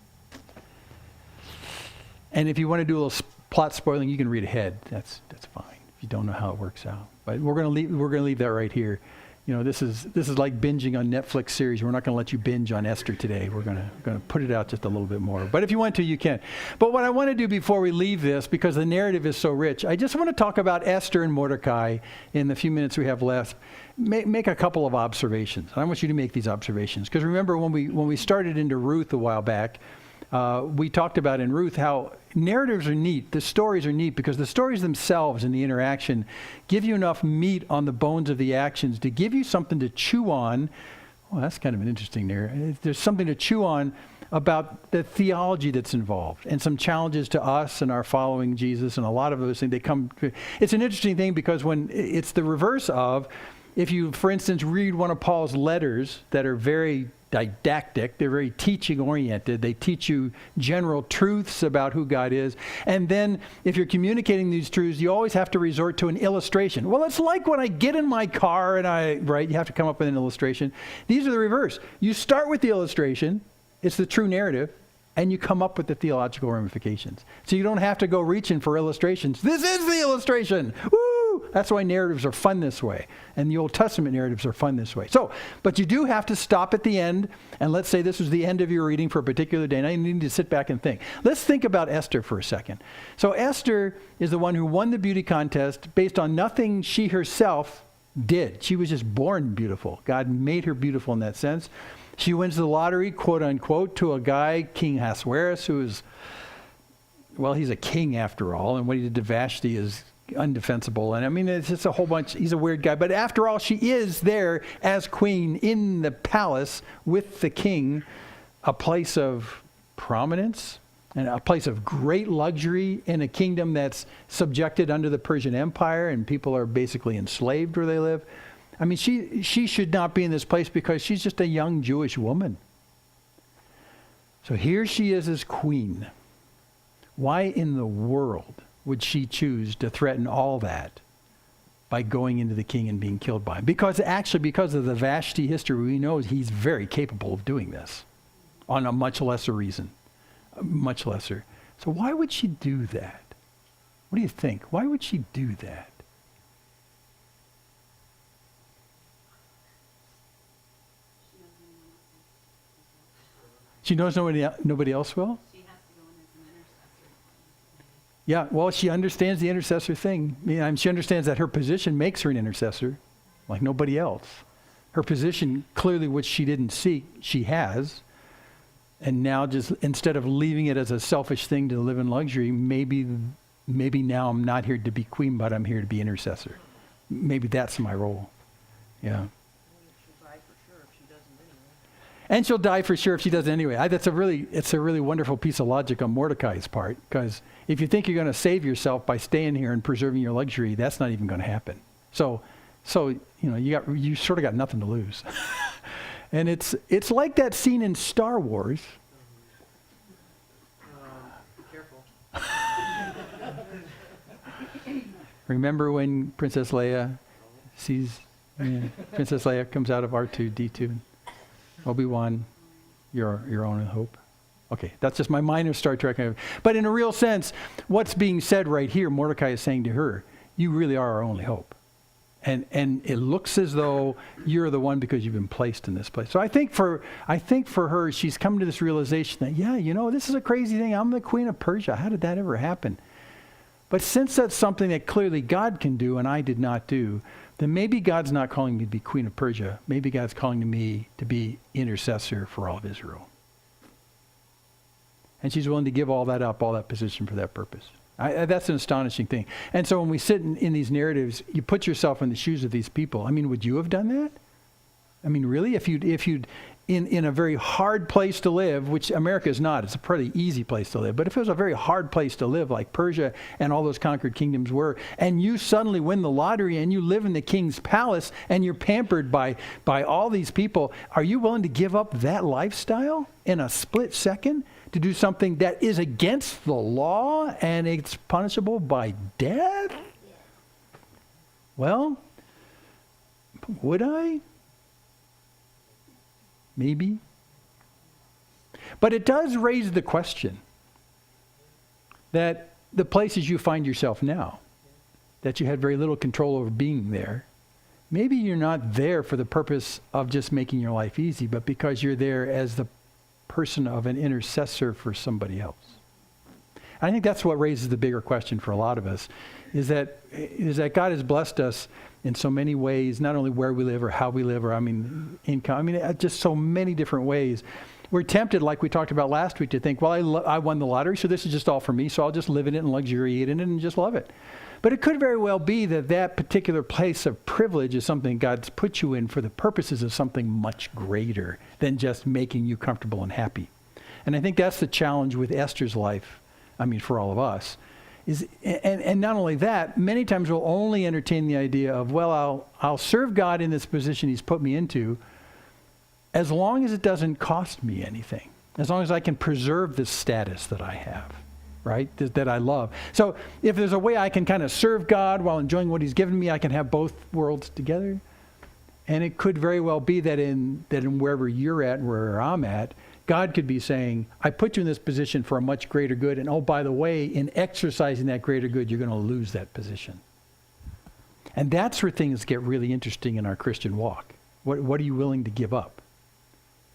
And if you want to do a little plot spoiling, you can read ahead. That's fine if you don't know how it works out. But we're going to leave that right here. You know, this is like binging on Netflix series. We're not going to let you binge on Esther today. We're going to put it out just a little bit more. But if you want to, you can. But what I want to do before we leave this, because the narrative is so rich, I just want to talk about Esther and Mordecai in the few minutes we have left. Make a couple of observations. And I want you to make these observations. Because remember when we started into Ruth a while back, we talked about in Ruth how narratives are neat. The stories are neat because the stories themselves and the interaction give you enough meat on the bones of the actions to give you something to chew on. Well, that's kind of an interesting narrative. There's something to chew on about the theology that's involved and some challenges to us and our following Jesus, and a lot of those things, it's an interesting thing because when it's the reverse of, if you, for instance, read one of Paul's letters that are very didactic, they're very teaching oriented, they teach you general truths about who God is, and then if you're communicating these truths, you always have to resort to an illustration. Well, it's like when I get in my car and you have to come up with an illustration. These are the reverse. You start with the illustration, it's the true narrative, and you come up with the theological ramifications. So you don't have to go reaching for illustrations. This is the illustration! Woo! That's why narratives are fun this way. And the Old Testament narratives are fun this way. But you do have to stop at the end, and let's say this was the end of your reading for a particular day, and I need to sit back and think. Let's think about Esther for a second. So Esther is the one who won the beauty contest based on nothing she herself did. She was just born beautiful. God made her beautiful in that sense. She wins the lottery, quote unquote, to a guy, King Ahasuerus, who is, well, he's a king after all, and what he did to Vashti is undefensible. And I mean, it's just a whole bunch. He's a weird guy. But after all, she is there as queen in the palace with the king, a place of prominence and a place of great luxury in a kingdom that's subjected under the Persian Empire, and people are basically enslaved where they live. I mean, she should not be in this place because she's just a young Jewish woman. So here she is as queen. Why in the world would she choose to threaten all that by going into the king and being killed by him? Because of the Vashti history, we know he's very capable of doing this on a much lesser reason. Much lesser. So why would she do that? What do you think? Why would she do that? She knows nobody else will? Yeah, well, she understands the intercessor thing. She understands that her position makes her an intercessor, like nobody else. Her position, clearly, which she didn't seek, she has. And now, just instead of leaving it as a selfish thing to live in luxury, maybe now I'm not here to be queen, but I'm here to be intercessor. Maybe that's my role. Yeah. And she'll die for sure if she does anyway. It's a really wonderful piece of logic on Mordecai's part, because if you think you're going to save yourself by staying here and preserving your luxury, that's not even going to happen. So you sort of got nothing to lose. And it's like that scene in Star Wars. Be careful. Remember when Princess Leia Princess Leia comes out of R2-D2? Obi-Wan, your own hope. Okay, that's just my minor Star Trek. But in a real sense, what's being said right here, Mordecai is saying to her, you really are our only hope. And it looks as though you're the one because you've been placed in this place. So I think for her, she's come to this realization that, this is a crazy thing. I'm the queen of Persia. How did that ever happen? But since that's something that clearly God can do and I did not do, then maybe God's not calling me to be queen of Persia. Maybe God's calling me to be intercessor for all of Israel. And she's willing to give all that up, all that position for that purpose. That's an astonishing thing. And so when we sit in these narratives, you put yourself in the shoes of these people. I mean, would you have done that? I mean, really? If you'd in a very hard place to live, which America is not, it's a pretty easy place to live, but if it was a very hard place to live like Persia and all those conquered kingdoms were, and you suddenly win the lottery and you live in the king's palace and you're pampered by all these people, are you willing to give up that lifestyle in a split second to do something that is against the law and it's punishable by death? Well, would I? Maybe. But it does raise the question that the places you find yourself now, that you had very little control over being there, maybe you're not there for the purpose of just making your life easy, but because you're there as the person of an intercessor for somebody else. I think that's what raises the bigger question for a lot of us, is that God has blessed us in so many ways, not only where we live or how we live, or income, just so many different ways. We're tempted, like we talked about last week, to think, well, I won the lottery, so this is just all for me, so I'll just live in it and luxuriate in it and just love it. But it could very well be that particular place of privilege is something God's put you in for the purposes of something much greater than just making you comfortable and happy. And I think that's the challenge with Esther's life, for all of us. And not only that, many times we'll only entertain the idea of, well, I'll serve God in this position he's put me into as long as it doesn't cost me anything, as long as I can preserve this status that I have, right, that I love. So if there's a way I can kind of serve God while enjoying what he's given me, I can have both worlds together. And it could very well be that in wherever you're at and where I'm at, God could be saying, I put you in this position for a much greater good. And oh, by the way, in exercising that greater good, you're going to lose that position. And that's where things get really interesting in our Christian walk. What are you willing to give up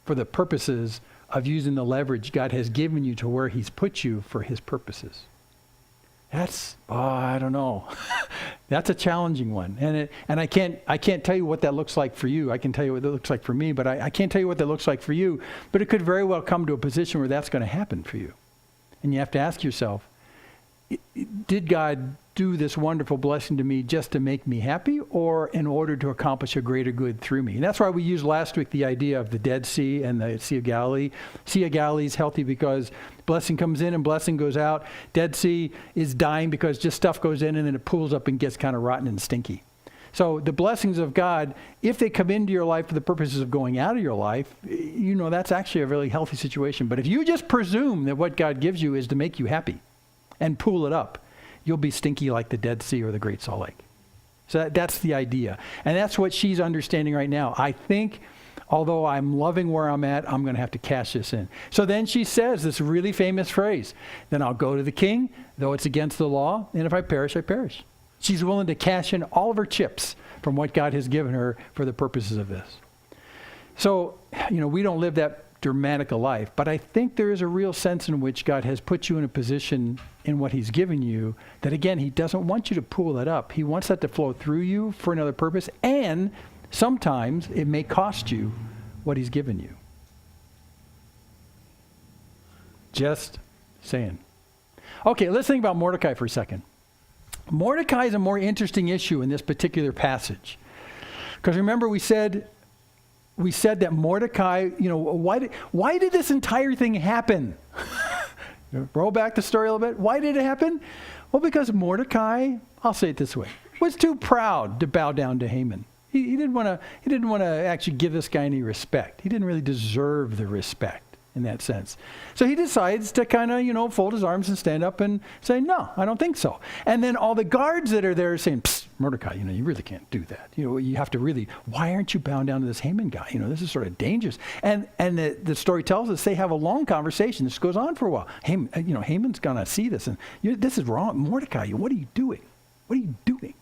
for the purposes of using the leverage God has given you to where he's put you for his purposes? That's, I don't know. That's a challenging one. And I can't tell you what that looks like for you. I can tell you what it looks like for me, but I can't tell you what that looks like for you. But it could very well come to a position where that's going to happen for you. And you have to ask yourself, did God do this wonderful blessing to me just to make me happy, or in order to accomplish a greater good through me? And that's why we used last week the idea of the Dead Sea and the Sea of Galilee. Sea of Galilee is healthy because blessing comes in and blessing goes out. Dead Sea is dying because just stuff goes in and then it pools up and gets kind of rotten and stinky. So the blessings of God, if they come into your life for the purposes of going out of your life, that's actually a really healthy situation. But if you just presume that what God gives you is to make you happy and pool it up, you'll be stinky like the Dead Sea or the Great Salt Lake. So that's the idea. And that's what she's understanding right now. I think, although I'm loving where I'm at, I'm going to have to cash this in. So then she says this really famous phrase, then I'll go to the king, though it's against the law, and if I perish, I perish. She's willing to cash in all of her chips from what God has given her for the purposes of this. So, we don't live that dramatic a life, but I think there is a real sense in which God has put you in a position in what he's given you that, again, he doesn't want you to pull that up. He wants that to flow through you for another purpose, and sometimes it may cost you what he's given you. Just saying. Okay, let's think about Mordecai for a second. Mordecai is a more interesting issue in this particular passage. Because remember we said that Mordecai, why did this entire thing happen? Roll back the story a little bit. Why did it happen? Well, because Mordecai, I'll say it this way, was too proud to bow down to Haman. He didn't want to actually give this guy any respect. He didn't really deserve the respect in that sense. So he decides to kind of, fold his arms and stand up and say, no, I don't think so. And then all the guards that are there are saying, psst, Mordecai, you really can't do that. You have to really, why aren't you bound down to this Haman guy? This is sort of dangerous. And the story tells us they have a long conversation. This goes on for a while. Haman's going to see this and this is wrong. Mordecai, what are you doing? What are you doing?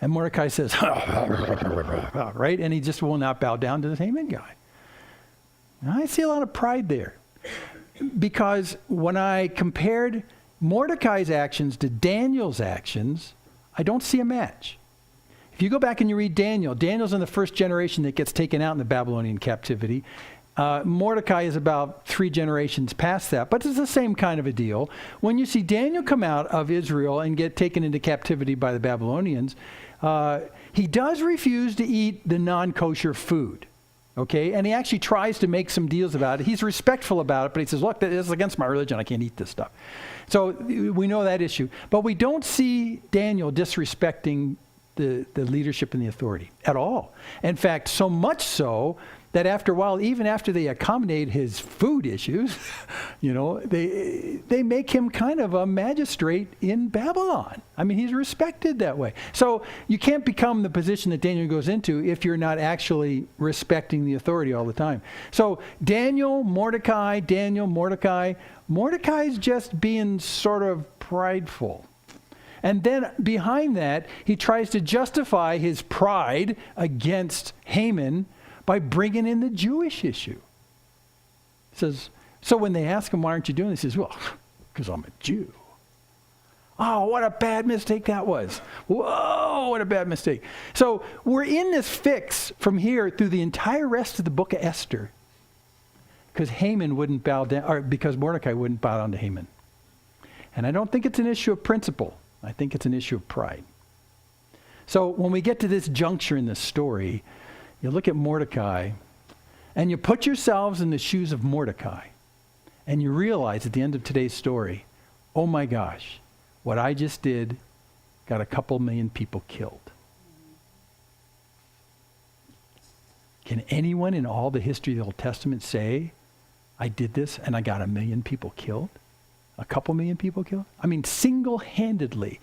And Mordecai says, right? And he just will not bow down to this Haman guy. Now, I see a lot of pride there, because when I compared Mordecai's actions to Daniel's actions, I don't see a match. If you go back and you read Daniel, Daniel's in the first generation that gets taken out in the Babylonian captivity. Mordecai is about 3 generations past that, but it's the same kind of a deal. When you see Daniel come out of Israel and get taken into captivity by the Babylonians, he does refuse to eat the non-kosher food. Okay, and he actually tries to make some deals about it. He's respectful about it, but he says, look, this is against my religion. I can't eat this stuff. So we know that issue. But we don't see Daniel disrespecting the leadership and the authority at all. In fact, so much so that after a while, even after they accommodate his food issues, they make him kind of a magistrate in Babylon. I mean, he's respected that way. So you can't become the position that Daniel goes into if you're not actually respecting the authority all the time. So Mordecai. Mordecai's just being sort of prideful. And then behind that, he tries to justify his pride against Haman by bringing in the Jewish issue. He says, so when they ask him, why aren't you doing this? He says, well, because I'm a Jew. Oh, what a bad mistake that was. Whoa, what a bad mistake. So we're in this fix from here through the entire rest of the book of Esther because Haman wouldn't bow down, or because Mordecai wouldn't bow down to Haman. And I don't think it's an issue of principle. I think it's an issue of pride. So when we get to this juncture in the story, you look at Mordecai, and you put yourselves in the shoes of Mordecai, and you realize at the end of today's story, oh my gosh, what I just did got a couple million people killed. Can anyone in all the history of the Old Testament say, I did this and I got 1 million people killed? A couple million people killed? I mean, single-handedly,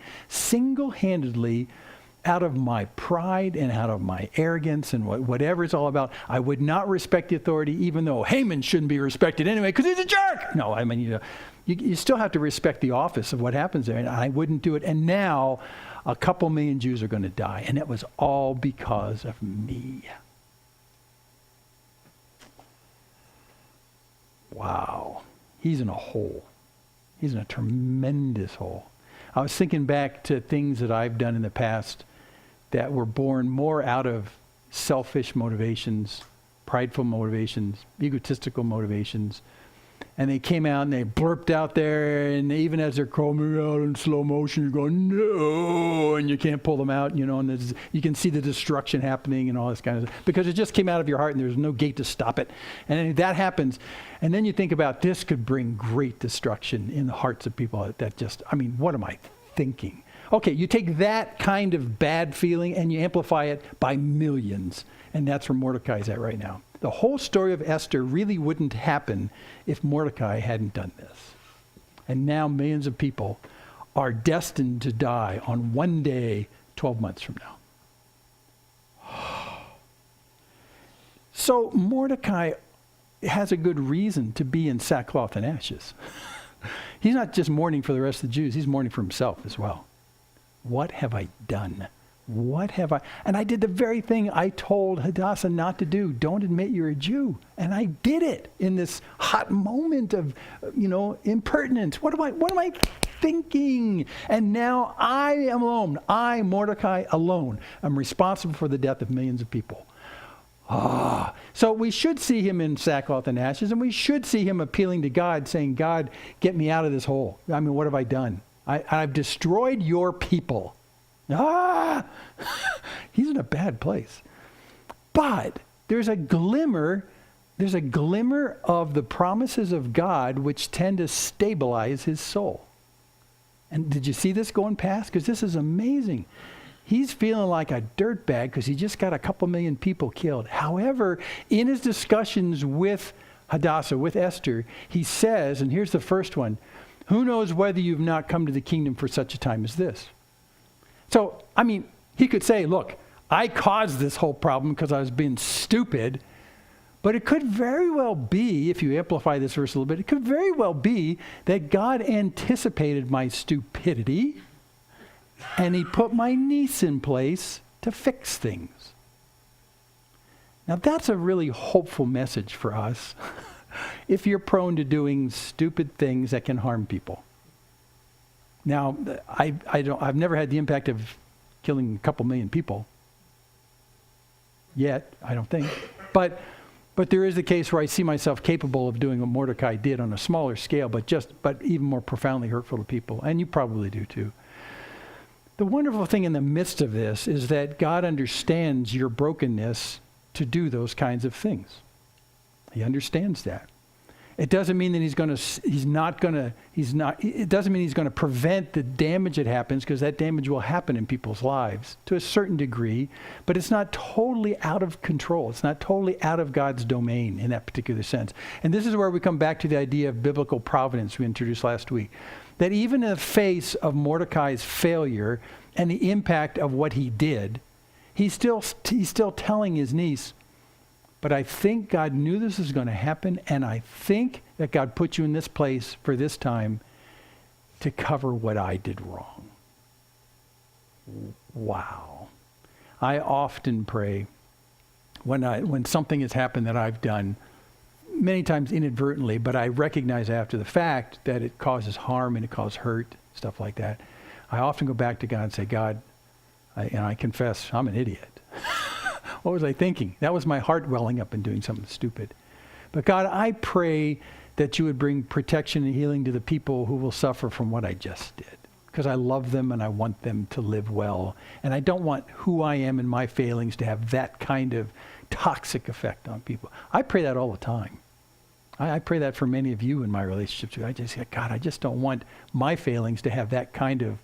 out of my pride and out of my arrogance and whatever it's all about, I would not respect the authority, even though Haman shouldn't be respected anyway because he's a jerk. No, I mean, you still have to respect the office of what happens there, and I wouldn't do it. And now a couple million Jews are going to die, and it was all because of me. Wow. He's in a hole. He's in a tremendous hole. I was thinking back to things that I've done in the past that were born more out of selfish motivations, prideful motivations, egotistical motivations. And they came out and they blurped out there, and even as they're coming out in slow motion, you're going, no, and you can't pull them out, and you can see the destruction happening and all this kind of stuff, because it just came out of your heart and there's no gate to stop it. And then that happens. And then you think about this could bring great destruction in the hearts of people that just, I mean, what am I thinking? Okay, you take that kind of bad feeling and you amplify it by millions. And that's where Mordecai's at right now. The whole story of Esther really wouldn't happen if Mordecai hadn't done this. And now millions of people are destined to die on one day 12 months from now. So Mordecai has a good reason to be in sackcloth and ashes. He's not just mourning for the rest of the Jews, he's mourning for himself as well. What have I done? What have I... And I did the very thing I told Hadassah not to do. Don't admit you're a Jew. And I did it in this hot moment of, impertinence. What am I thinking? And now I am alone. I, Mordecai, alone, am responsible for the death of millions of people. So we should see him in sackcloth and ashes, and we should see him appealing to God, saying, God, get me out of this hole. I mean, what have I done? I've destroyed your people. He's in a bad place. But there's a glimmer of the promises of God which tend to stabilize his soul. And did you see this going past? Because this is amazing. He's feeling like a dirtbag because he just got a couple million people killed. However, in his discussions with Hadassah, with Esther, he says, and here's the first one, who knows whether you've not come to the kingdom for such a time as this? So, I mean, he could say, look, I caused this whole problem because I was being stupid. But it could very well be, if you amplify this verse a little bit, it could very well be that God anticipated my stupidity and he put my niece in place to fix things. Now, that's a really hopeful message for us if you're prone to doing stupid things that can harm people. Now, I've never had the impact of killing a couple million people, yet, I don't think. But there is a case where I see myself capable of doing what Mordecai did on a smaller scale, but even more profoundly hurtful to people. And you probably do too. The wonderful thing in the midst of this is that God understands your brokenness to do those kinds of things. He understands that. It doesn't mean that it doesn't mean he's going to prevent the damage that happens, because that damage will happen in people's lives to a certain degree, but it's not totally out of control. It's not totally out of God's domain in that particular sense. And this is where we come back to the idea of biblical providence we introduced last week. That even in the face of Mordecai's failure and the impact of what he did, he's still telling his niece, but I think God knew this was going to happen, and I think that God put you in this place for this time to cover what I did wrong. Wow. I often pray when something has happened that I've done, many times inadvertently, but I recognize after the fact that it causes harm and it causes hurt, stuff like that. I often go back to God and say, God, I confess I'm an idiot. What was I thinking? That was my heart welling up and doing something stupid. But God, I pray that you would bring protection and healing to the people who will suffer from what I just did. Because I love them and I want them to live well. And I don't want who I am and my failings to have that kind of toxic effect on people. I pray that all the time. I pray that for many of you in my relationships. I just say, God, I just don't want my failings to have that kind of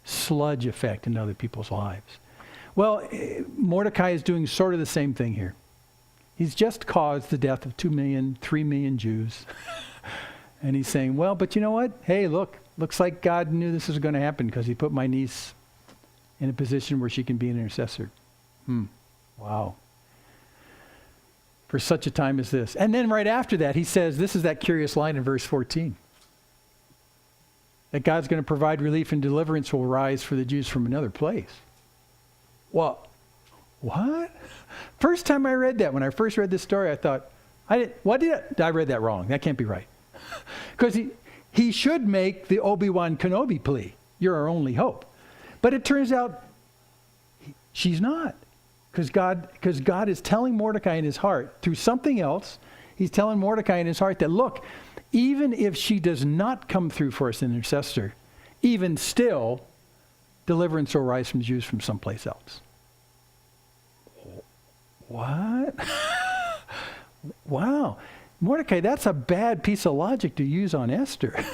sludge effect in other people's lives. Well, Mordecai is doing sort of the same thing here. He's just caused the death of 2 million, 3 million Jews. And he's saying, well, but you know what? Hey, looks like God knew this was going to happen because he put my niece in a position where she can be an intercessor. Wow. For such a time as this. And then right after that, he says, this is that curious line in verse 14. That God's going to provide relief and deliverance will rise for the Jews from another place. Well, what? First time I read that, when I first read this story, I thought, I read that wrong. That can't be right. Because he should make the Obi-Wan Kenobi plea. You're our only hope. But it turns out she's not. Because God is telling Mordecai in his heart, through something else, he's telling Mordecai in his heart that, look, even if she does not come through for us, an intercessor, even still, deliverance will rise from Jews from someplace else. What? Wow. Mordecai, that's a bad piece of logic to use on Esther.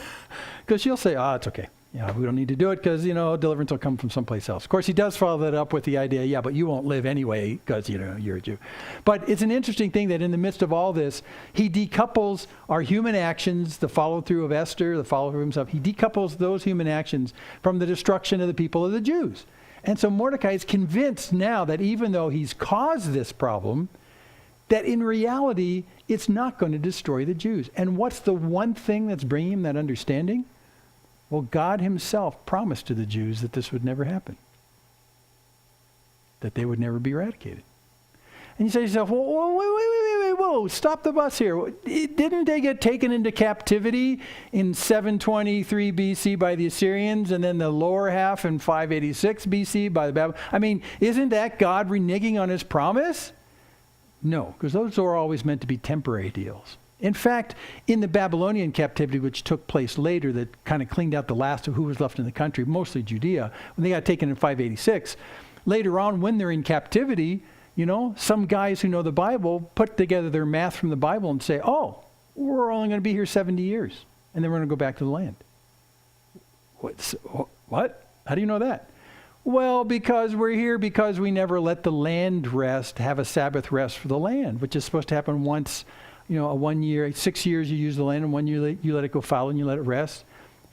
Because she'll say, it's okay. Yeah, we don't need to do it because, deliverance will come from someplace else. Of course, he does follow that up with the idea, but you won't live anyway because, you're a Jew. But it's an interesting thing that in the midst of all this, he decouples our human actions, the follow-through of Esther, the follow-through of himself. He decouples those human actions from the destruction of the people of the Jews. And so Mordecai is convinced now that even though he's caused this problem, that in reality, it's not going to destroy the Jews. And what's the one thing that's bringing him that understanding? Well, God himself promised to the Jews that this would never happen. That they would never be eradicated. And you say to yourself, whoa, stop the bus here. Didn't they get taken into captivity in 723 BC by the Assyrians and then the lower half in 586 BC by the Babylonians? Isn't that God reneging on his promise? No, because those were always meant to be temporary deals. In fact, in the Babylonian captivity, which took place later, that kind of cleaned out the last of who was left in the country, mostly Judea, when they got taken in 586, later on when they're in captivity, some guys who know the Bible put together their math from the Bible and say, we're only going to be here 70 years, and then we're going to go back to the land. What? How do you know that? Well, because we're here because we never let the land rest, have a Sabbath rest for the land, which is supposed to happen once, a 1 year, 6 years you use the land, and 1 year you let it go fallow and you let it rest.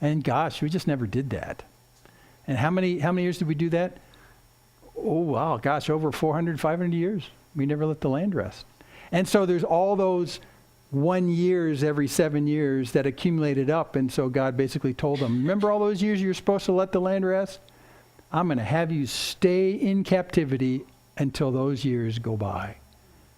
And gosh, we just never did that. And how many years did we do that? Oh, wow, gosh, over 400, 500 years. We never let the land rest. And so there's all those 1 years every 7 years that accumulated up. And so God basically told them, remember all those years you're supposed to let the land rest? I'm going to have you stay in captivity until those years go by.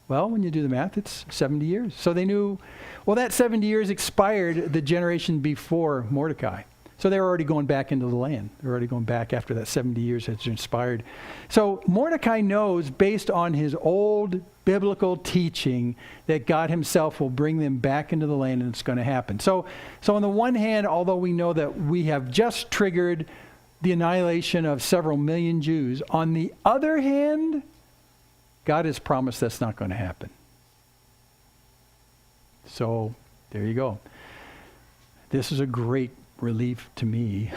Well, when you do the math, it's 70 years. So they knew, that 70 years expired the generation before Mordecai. So they're already going back into the land. They're already going back after that 70 years has inspired. So Mordecai knows, based on his old biblical teaching, that God himself will bring them back into the land, and it's going to happen. So on the one hand, although we know that we have just triggered the annihilation of several million Jews, on the other hand, God has promised that's not going to happen. So there you go. This is a great relief to me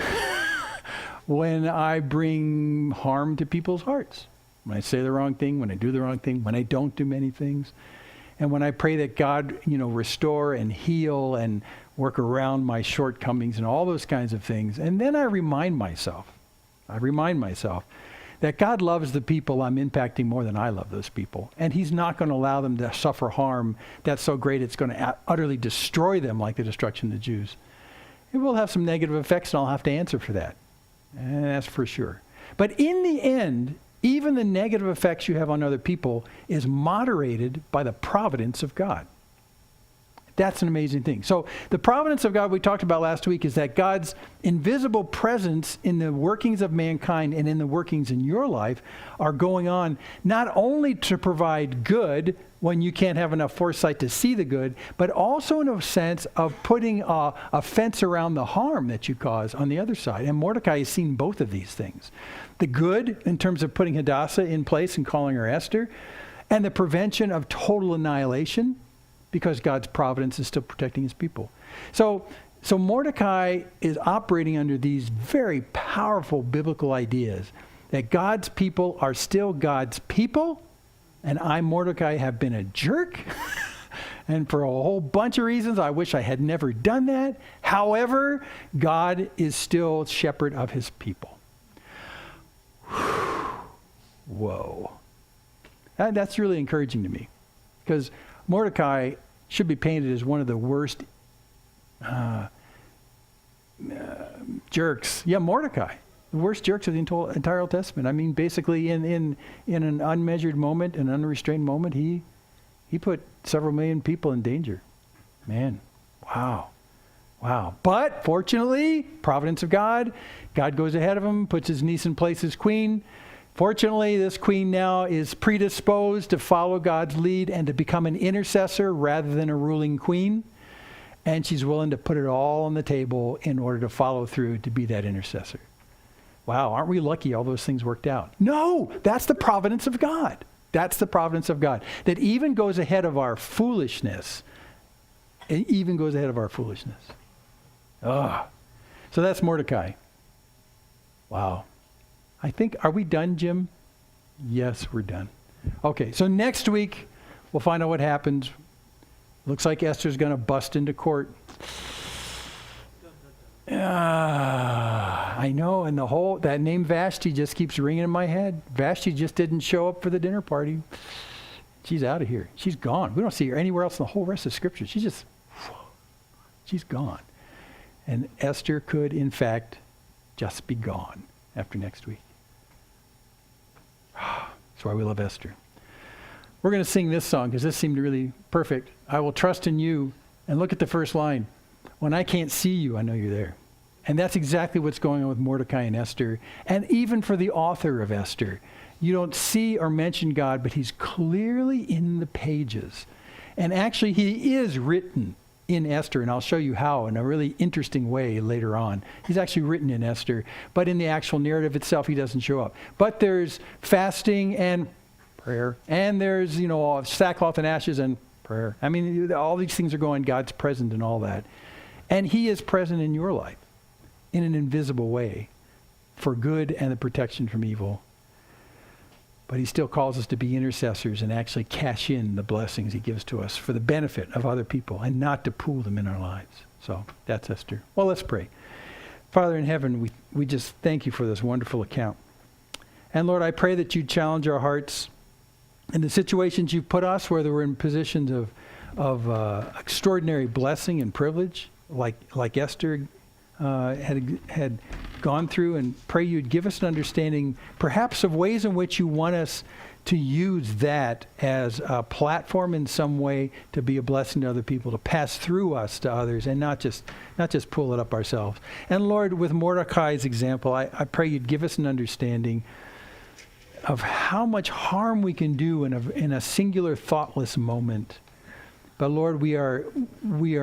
when I bring harm to people's hearts. When I say the wrong thing, when I do the wrong thing, when I don't do many things. And when I pray that God, restore and heal and work around my shortcomings and all those kinds of things. And then I remind myself that God loves the people I'm impacting more than I love those people. And he's not going to allow them to suffer harm that's so great it's going to utterly destroy them like the destruction of the Jews. It will have some negative effects, and I'll have to answer for that. And that's for sure. But in the end, even the negative effects you have on other people is moderated by the providence of God. That's an amazing thing. So the providence of God we talked about last week is that God's invisible presence in the workings of mankind and in the workings in your life are going on not only to provide good when you can't have enough foresight to see the good, but also in a sense of putting a fence around the harm that you cause on the other side. And Mordecai has seen both of these things. The good in terms of putting Hadassah in place and calling her Esther, and the prevention of total annihilation, because God's providence is still protecting his people. So Mordecai is operating under these very powerful biblical ideas that God's people are still God's people, and I, Mordecai, have been a jerk. And for a whole bunch of reasons, I wish I had never done that. However, God is still shepherd of his people. Whoa. That's really encouraging to me, because Mordecai should be painted as one of the worst jerks. Yeah, Mordecai, the worst jerks of the entire Old Testament. I mean, basically, in an unmeasured moment, an unrestrained moment, he put several million people in danger. Man, wow. But fortunately, providence of God, God goes ahead of him, puts his niece in place as queen. Fortunately, this queen now is predisposed to follow God's lead and to become an intercessor rather than a ruling queen. And she's willing to put it all on the table in order to follow through to be that intercessor. Wow, aren't we lucky all those things worked out? No, that's the providence of God. That's the providence of God that even goes ahead of our foolishness. It even goes ahead of our foolishness. So that's Mordecai. Wow. I think, are we done, Jim? Yes, we're done. Okay, so next week, we'll find out what happens. Looks like Esther's going to bust into court. I know, and that name Vashti just keeps ringing in my head. Vashti just didn't show up for the dinner party. She's out of here. She's gone. We don't see her anywhere else in the whole rest of Scripture. She's gone. And Esther could, in fact, just be gone after next week. That's why we love Esther. We're going to sing this song because this seemed really perfect. I will trust in you. And look at the first line. When I can't see you, I know you're there. And that's exactly what's going on with Mordecai and Esther. And even for the author of Esther. You don't see or mention God, but he's clearly in the pages. And actually, he is written in Esther, and I'll show you how in a really interesting way later on. He's actually written in Esther, but in the actual narrative itself, he doesn't show up. But there's fasting and prayer, and there's, sackcloth and ashes and prayer. I mean, all these things are going, God's present in all that. And he is present in your life in an invisible way for good and the protection from evil. But he still calls us to be intercessors and actually cash in the blessings he gives to us for the benefit of other people and not to pool them in our lives. So that's Esther. Well, let's pray. Father in heaven, we just thank you for this wonderful account. And Lord, I pray that you challenge our hearts in the situations you've put us, whether we're in positions of extraordinary blessing and privilege, like Esther had gone through, and pray you'd give us an understanding perhaps of ways in which you want us to use that as a platform in some way to be a blessing to other people, to pass through us to others, and not just pull it up ourselves. And Lord, with Mordecai's example, I pray you'd give us an understanding of how much harm we can do in a singular thoughtless moment. But Lord, we are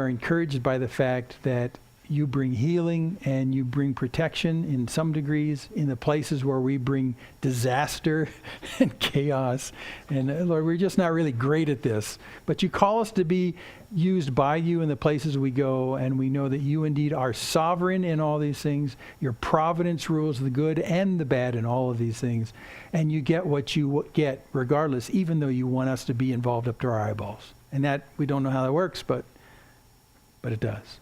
encouraged by the fact that you bring healing and you bring protection in some degrees in the places where we bring disaster and chaos. And Lord, we're just not really great at this. But you call us to be used by you in the places we go, and we know that you indeed are sovereign in all these things. Your providence rules the good and the bad in all of these things. And you get what you get regardless, even though you want us to be involved up to our eyeballs. And that, we don't know how that works, but it does.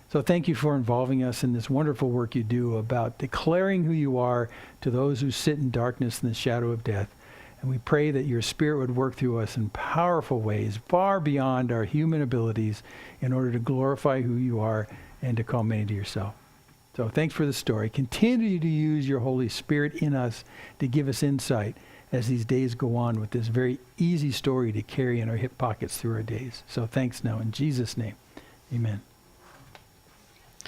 So thank you for involving us in this wonderful work you do about declaring who you are to those who sit in darkness and the shadow of death. And we pray that your Spirit would work through us in powerful ways, far beyond our human abilities, in order to glorify who you are and to call many to yourself. So thanks for the story. Continue to use your Holy Spirit in us to give us insight as these days go on with this very easy story to carry in our hip pockets through our days. So thanks now in Jesus' name. Amen.